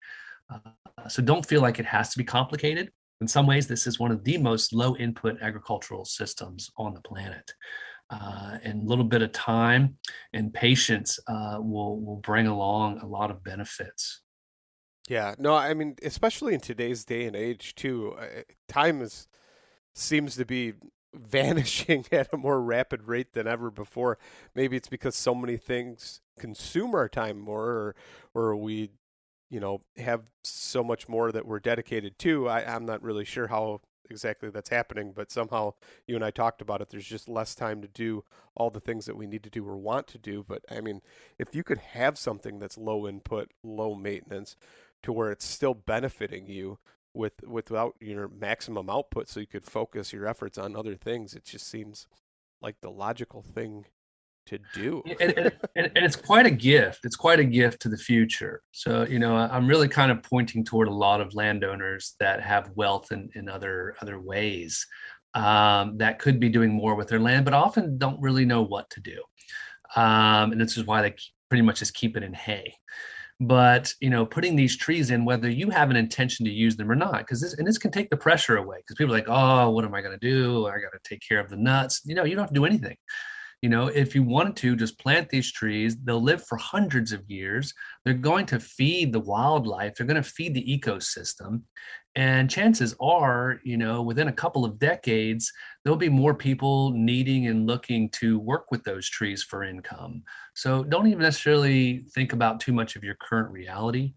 So don't feel like it has to be complicated. In some ways, this is one of the most low input agricultural systems on the planet. And a little bit of time and patience will bring along a lot of benefits. Yeah, no, I mean, especially in today's day and age too, time seems to be vanishing at a more rapid rate than ever before. Maybe it's because so many things consume our time more, or we, have so much more that we're dedicated to. I'm not really sure how exactly that's happening, but somehow you and I talked about it. There's just less time to do all the things that we need to do or want to do. But I mean, if you could have something that's low input, low maintenance, to where it's still benefiting you without your maximum output, so you could focus your efforts on other things, it just seems like the logical thing to do. and it's quite a gift. It's quite a gift to the future. So, I'm really kind of pointing toward a lot of landowners that have wealth in other ways that could be doing more with their land, but often don't really know what to do. And this is why they pretty much just keep it in hay. But, putting these trees in, whether you have an intention to use them or not, because this can take the pressure away, because people are like, oh, what am I going to do? I got to take care of the nuts. You don't have to do anything. If you wanted to just plant these trees, they'll live for hundreds of years. They're going to feed the wildlife. They're going to feed the ecosystem. And chances are, within a couple of decades, there'll be more people needing and looking to work with those trees for income. So don't even necessarily think about too much of your current reality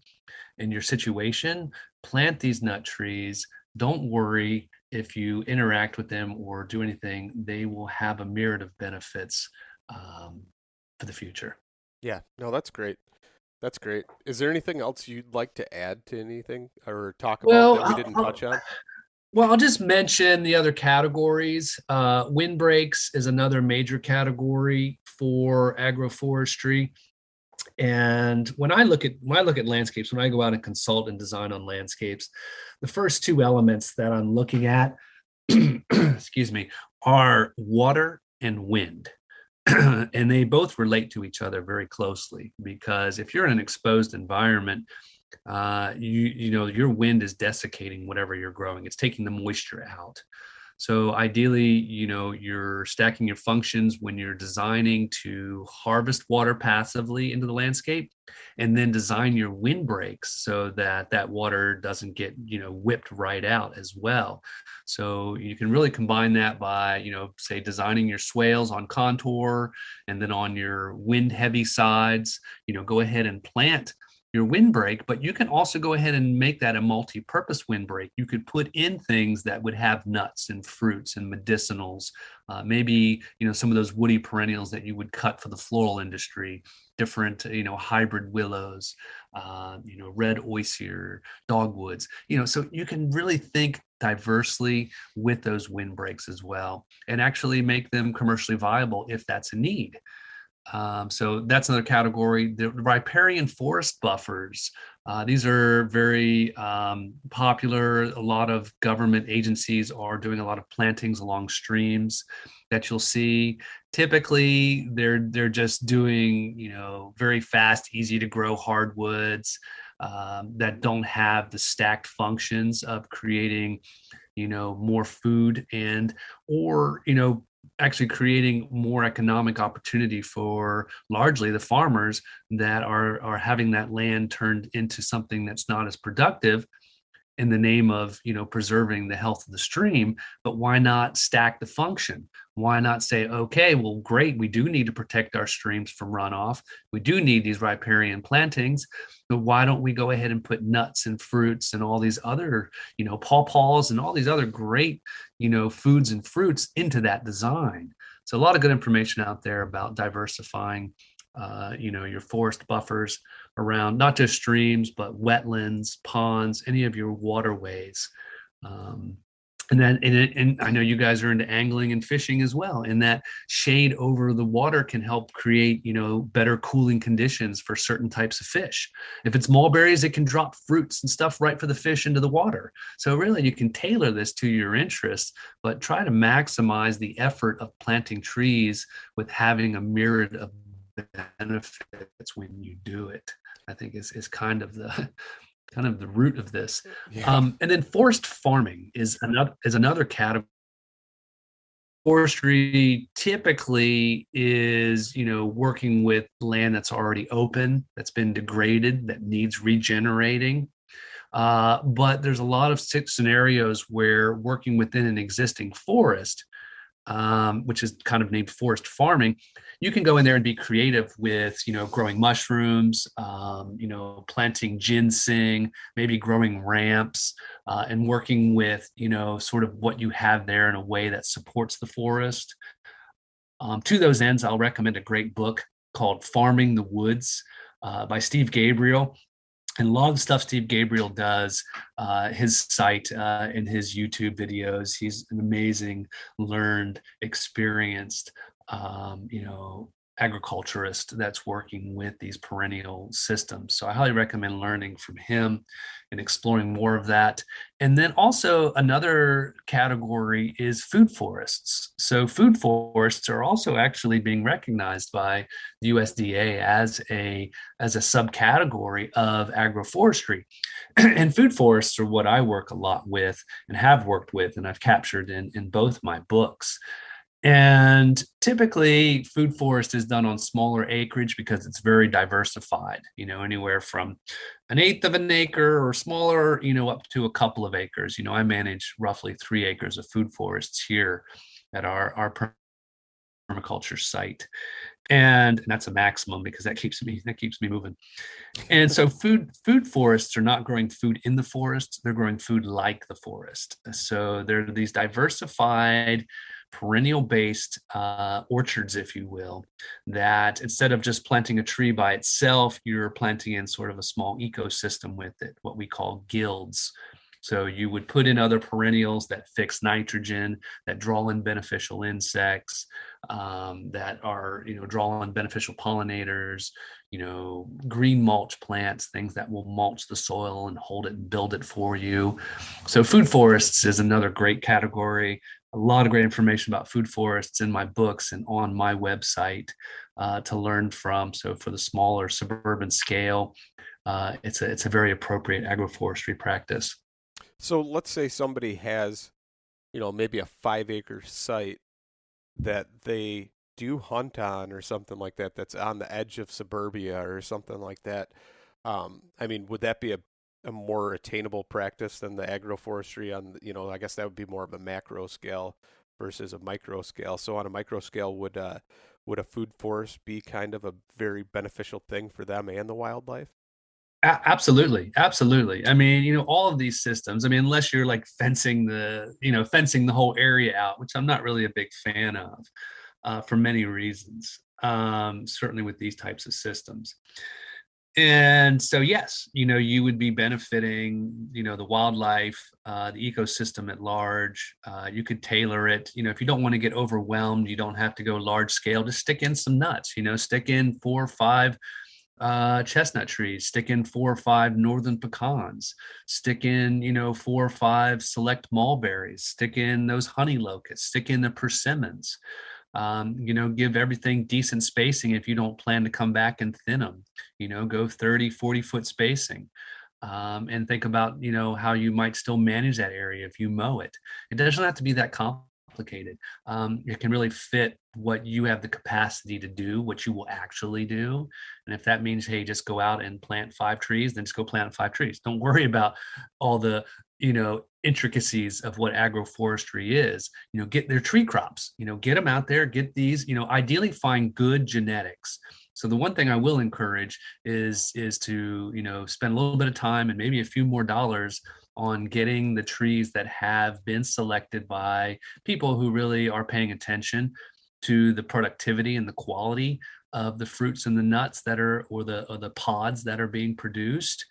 and your situation. Plant these nut trees. Don't worry if you interact with them or do anything. They will have a myriad of benefits for the future. Yeah, no, that's great. That's great. Is there anything else you'd like to add to anything or talk about that we didn't touch on? Well, I'll just mention the other categories. Windbreaks is another major category for agroforestry. And when I look at landscapes, when I go out and consult and design on landscapes, the first two elements that I'm looking at, excuse me, are water and wind. And they both relate to each other very closely, because if you're in an exposed environment, your wind is desiccating whatever you're growing. It's taking the moisture out. So ideally, you're stacking your functions when you're designing to harvest water passively into the landscape, and then design your windbreaks so that water doesn't get, whipped right out as well. So you can really combine that by, say, designing your swales on contour, and then on your wind heavy sides, go ahead and plant your windbreak. But you can also go ahead and make that a multi-purpose windbreak. You could put in things that would have nuts and fruits and medicinals, maybe some of those woody perennials that you would cut for the floral industry, different hybrid willows, red osier, dogwoods. So you can really think diversely with those windbreaks as well, and actually make them commercially viable if that's a need. So that's another category. The riparian forest buffers. These are very popular. A lot of government agencies are doing a lot of plantings along streams that you'll see. Typically, they're just doing very fast, easy to grow hardwoods that don't have the stacked functions of creating more food or actually creating more economic opportunity for largely the farmers that are having that land turned into something that's not as productive in the name of preserving the health of the stream. But why not stack the function? Why not say, okay, well, great, we do need to protect our streams from runoff, we do need these riparian plantings, but why don't we go ahead and put nuts and fruits and all these other pawpaws and all these other great foods and fruits into that design? So a lot of good information out there about diversifying your forest buffers around not just streams, but wetlands, ponds, any of your waterways. And I know you guys are into angling and fishing as well, and that shade over the water can help create, better cooling conditions for certain types of fish. If it's mulberries, it can drop fruits and stuff right for the fish into the water. So really, you can tailor this to your interests, but try to maximize the effort of planting trees with having a myriad of benefits when you do it. I think is kind of the root of this. Yeah. And then forest farming is another category. Forestry typically is, working with land that's already open, that's been degraded, that needs regenerating. But there's a lot of scenarios where working within an existing forest, which is kind of named forest farming, you can go in there and be creative with, growing mushrooms, planting ginseng, maybe growing ramps, and working with, sort of what you have there in a way that supports the forest. To those ends, I'll recommend a great book called Farming the Woods by Steve Gabriel. And a lot of the stuff Steve Gabriel does, his site and his YouTube videos, he's an amazing, learned, experienced, agriculturist that's working with these perennial systems. So I highly recommend learning from him and exploring more of that. And then also another category is food forests. So food forests are also actually being recognized by the USDA as a subcategory of agroforestry. And food forests are what I work a lot with and have worked with, and I've captured in both my books. And typically, food forest is done on smaller acreage because it's very diversified, anywhere from an eighth of an acre or smaller, up to a couple of acres. I manage roughly 3 acres of food forests here at our permaculture site. And that's a maximum because that keeps me moving. And so food forests are not growing food in the forest, they're growing food like the forest. So they're these diversified perennial based orchards, if you will, that instead of just planting a tree by itself, you're planting in sort of a small ecosystem with it, what we call guilds. So you would put in other perennials that fix nitrogen, that draw in beneficial insects, that are, draw in beneficial pollinators, green mulch plants, things that will mulch the soil and hold it and build it for you. So food forests is another great category. A lot of great information about food forests in my books and on my website to learn from. So for the smaller suburban scale, it's a very appropriate agroforestry practice. So let's say somebody has, maybe a 5-acre site that they do hunt on or something like that, that's on the edge of suburbia or something like that. Would that be a more attainable practice than the agroforestry on, I guess that would be more of a macro scale versus a micro scale. So on a micro scale, would a food forest be kind of a very beneficial thing for them and the wildlife? Absolutely. All of these systems, unless you're like fencing the whole area out, which I'm not really a big fan of for many reasons, certainly with these types of systems. And so, yes, you would be benefiting, the wildlife, the ecosystem at large. You could tailor it. If you don't want to get overwhelmed, you don't have to go large scale. Just stick in some nuts, stick in 4 or 5 chestnut trees, stick in 4 or 5 northern pecans, stick in 4 or 5 select mulberries, stick in those honey locusts, stick in the persimmons. Give everything decent spacing. If you don't plan to come back and thin them, go 30-40 foot spacing. And think about how you might still manage that area if you mow it. It doesn't have to be that complicated. It can really fit what you have the capacity to do, what you will actually do. And if that means, hey, just go out and plant 5 trees, then just go plant 5 trees. Don't worry about all the intricacies of what agroforestry is. Get their tree crops, get them out there, get these, ideally find good genetics. So the one thing I will encourage is to spend a little bit of time and maybe a few more dollars on getting the trees that have been selected by people who really are paying attention to the productivity and the quality of the fruits and the nuts that are, or the pods that are being produced,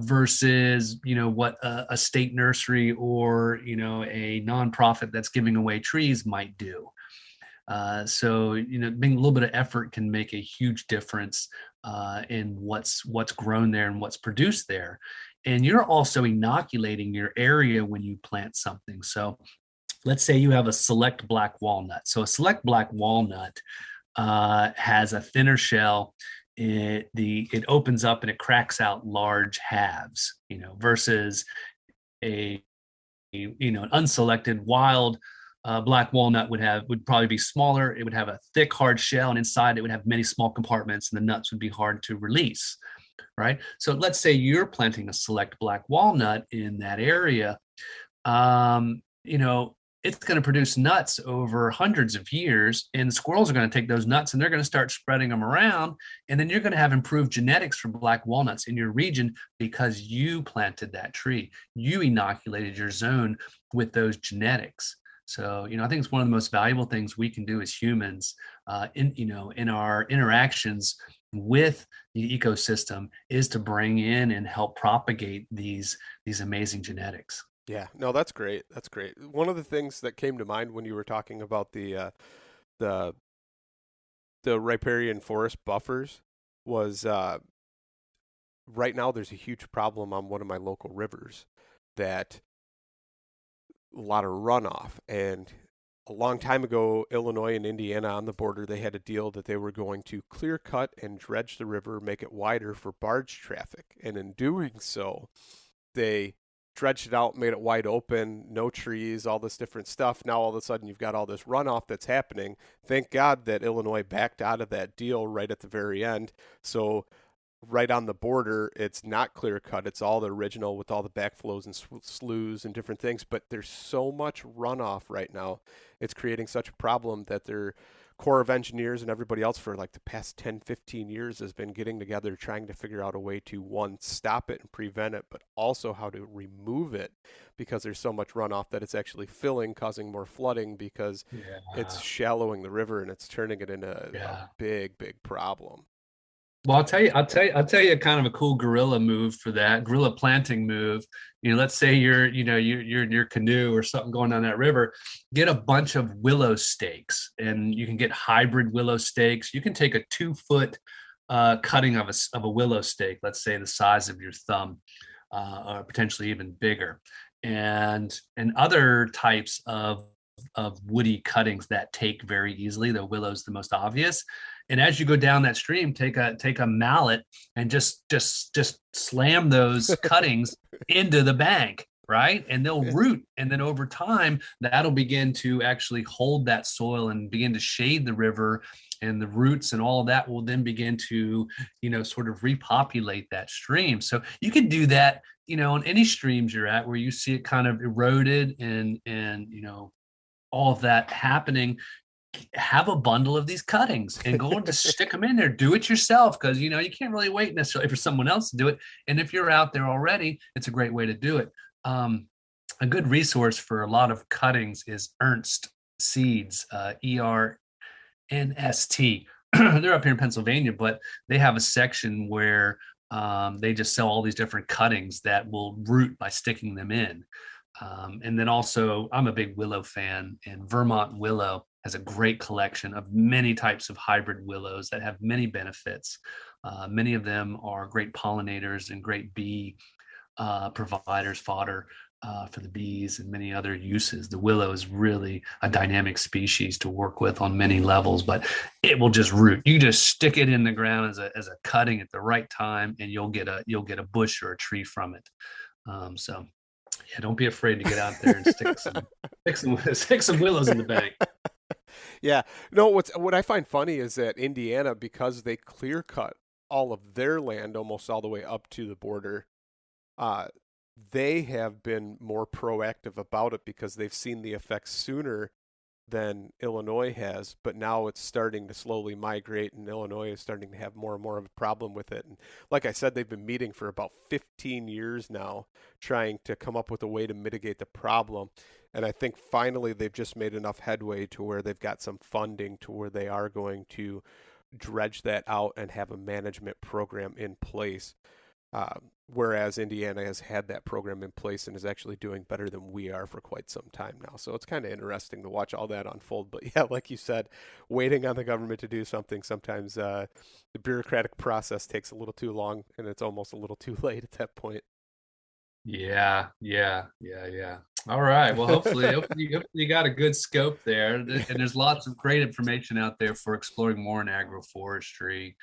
versus what a state nursery or a nonprofit that's giving away trees might do. So being a little bit of effort can make a huge difference in what's grown there and what's produced there. And you're also inoculating your area when you plant something. So let's say you have a select black walnut. So a select black walnut has a thinner shell. It opens up and it cracks out large halves, versus an unselected wild black walnut would probably be smaller. It would have a thick, hard shell, and inside it would have many small compartments, and the nuts would be hard to release. Right. So let's say you're planting a select black walnut in that area. It's going to produce nuts over hundreds of years, and the squirrels are going to take those nuts and they're going to start spreading them around. And then you're going to have improved genetics for black walnuts in your region because you planted that tree. You inoculated your zone with those genetics. So, I think it's one of the most valuable things we can do as humans in our interactions with the ecosystem is to bring in and help propagate these amazing genetics. Yeah, no, that's great. That's great. One of the things that came to mind when you were talking about the riparian forest buffers was right now there's a huge problem on one of my local rivers that a lot of runoff. And a long time ago, Illinois and Indiana on the border, they had a deal that they were going to clear cut and dredge the river, make it wider for barge traffic. And in doing so, they dredged it out, made it wide open, no trees, all this different stuff. Now all of a sudden you've got all this runoff that's happening. Thank God that Illinois backed out of that deal right at the very end. So right on the border, it's not clear cut. It's all the original with all the backflows and sloughs and different things. But there's so much runoff right now. It's creating such a problem that their Corps of Engineers and everybody else for like the past 10, 15 years has been getting together trying to figure out a way to, one, stop it and prevent it, but also how to remove it, because there's so much runoff that it's actually filling, causing more flooding because it's shallowing the river and it's turning it into a big, big problem. Well, I'll tell you kind of a cool guerrilla move for that, guerrilla planting move. Let's say you're in your canoe or something going down that river, get a bunch of willow stakes, and you can get hybrid willow stakes. You can take a 2-foot cutting of a willow stake, let's say the size of your thumb, or potentially even bigger, and other types of woody cuttings that take very easily. The willow's the most obvious. And as you go down that stream, take a mallet and just slam those cuttings into the bank, right? And they'll root. And then over time, that'll begin to actually hold that soil and begin to shade the river. And the roots and all of that will then begin to, sort of repopulate that stream. So you can do that, on any streams you're at where you see it kind of eroded and all of that happening. Have a bundle of these cuttings and go and just stick them in there. Do it yourself, because you can't really wait necessarily for someone else to do it. And if you're out there already, it's a great way to do it. A good resource for a lot of cuttings is Ernst Seeds, ERNST. They're up here in Pennsylvania, but they have a section where they just sell all these different cuttings that will root by sticking them in. And then also, I'm a big willow fan, and Vermont Willow has a great collection of many types of hybrid willows that have many benefits. Many of them are great pollinators and great bee providers, fodder for the bees, and many other uses. The willow is really a dynamic species to work with on many levels, but it will just root. You just stick it in the ground as a cutting at the right time, and you'll get a bush or a tree from it. So don't be afraid to get out there and stick some willows in the bank. Yeah. No, what I find funny is that Indiana, because they clear cut all of their land almost all the way up to the border, they have been more proactive about it because they've seen the effects sooner than Illinois has, but now it's starting to slowly migrate, and Illinois is starting to have more and more of a problem with it. And like I said, they've been meeting for about 15 years now, trying to come up with a way to mitigate the problem. And I think finally they've just made enough headway to where they've got some funding to where they are going to dredge that out and have a management program in place. Whereas Indiana has had that program in place and is actually doing better than we are for quite some time now. So it's kind of interesting to watch all that unfold. But yeah, like you said, waiting on the government to do something, sometimes the bureaucratic process takes a little too long, and it's almost a little too late at that point. Yeah. All right. Well, hopefully you got a good scope there. And there's lots of great information out there for exploring more in agroforestry.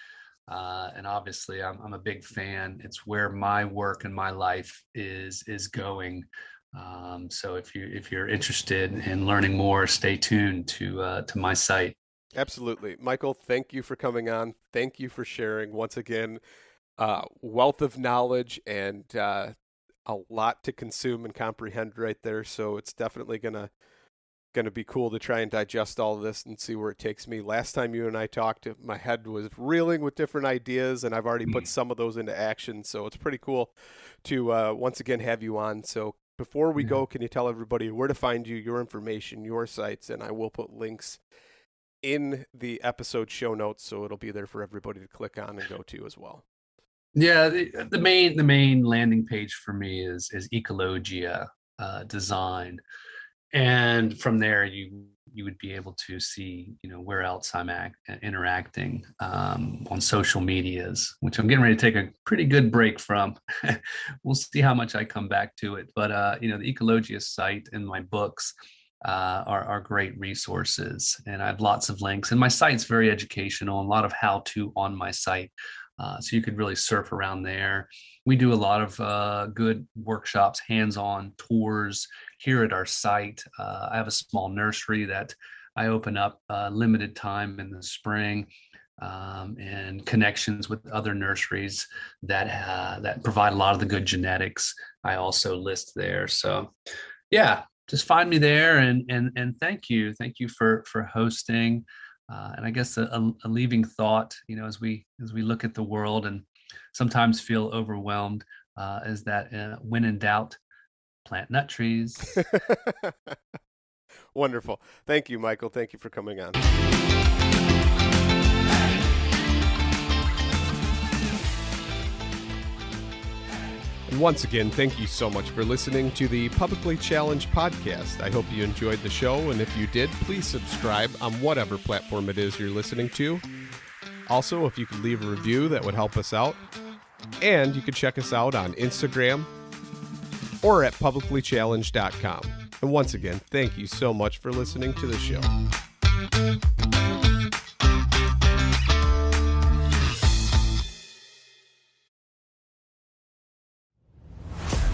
And obviously I'm a big fan. It's where my work and my life is going. So if you're interested in learning more, stay tuned to my site. Absolutely. Michael, thank you for coming on. Thank you for sharing once again, wealth of knowledge and a lot to consume and comprehend right there. So it's definitely gonna be cool to try and digest all of this and see where it takes me. Last time you and I talked, my head was reeling with different ideas, and I've already put some of those into action. So it's pretty cool to once again have you on. So before we go, can you tell everybody where to find you, your information, your sites, and I will put links in the episode show notes, so it'll be there for everybody to click on and go to as well. Yeah, the main landing page for me is Ecologia Design. And from there, you would be able to see, where else I'm interacting on social medias, which I'm getting ready to take a pretty good break from. We'll see how much I come back to it. But, the Ecologia site and my books are great resources. And I have lots of links. And my site's very educational, and a lot of how-to on my site. So you could really surf around there. We do a lot of good workshops, hands-on tours here at our site. I have a small nursery that I open up limited time in the spring, and connections with other nurseries that provide a lot of the good genetics. I also list there. So yeah, just find me there, and thank you for hosting. And I guess a leaving thought, as we look at the world and sometimes feel overwhelmed, is that when in doubt, plant nut trees. Wonderful. Thank you, Michael. Thank you for coming on. And once again, thank you so much for listening to the Publicly Challenged podcast. I hope you enjoyed the show, and if you did, please subscribe on whatever platform it is you're listening to. Also, if you could leave a review, that would help us out. And you can check us out on Instagram or at publiclychallenged.com. And once again, thank you so much for listening to the show.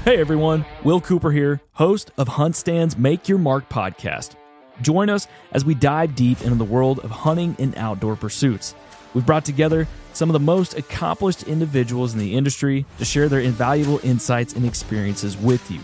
Hey everyone, Will Cooper here, host of Hunt Stand's Make Your Mark podcast. Join us as we dive deep into the world of hunting and outdoor pursuits. We've brought together some of the most accomplished individuals in the industry to share their invaluable insights and experiences with you.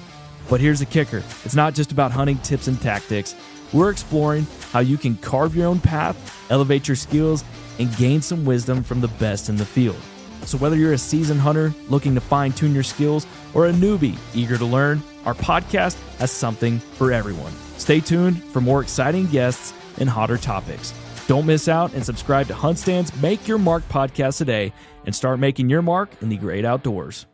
But here's the kicker. It's not just about hunting tips and tactics. We're exploring how you can carve your own path, elevate your skills, and gain some wisdom from the best in the field. So whether you're a seasoned hunter looking to fine-tune your skills or a newbie eager to learn, our podcast has something for everyone. Stay tuned for more exciting guests and hotter topics. Don't miss out and subscribe to Hunt Stand's Make Your Mark podcast today and start making your mark in the great outdoors.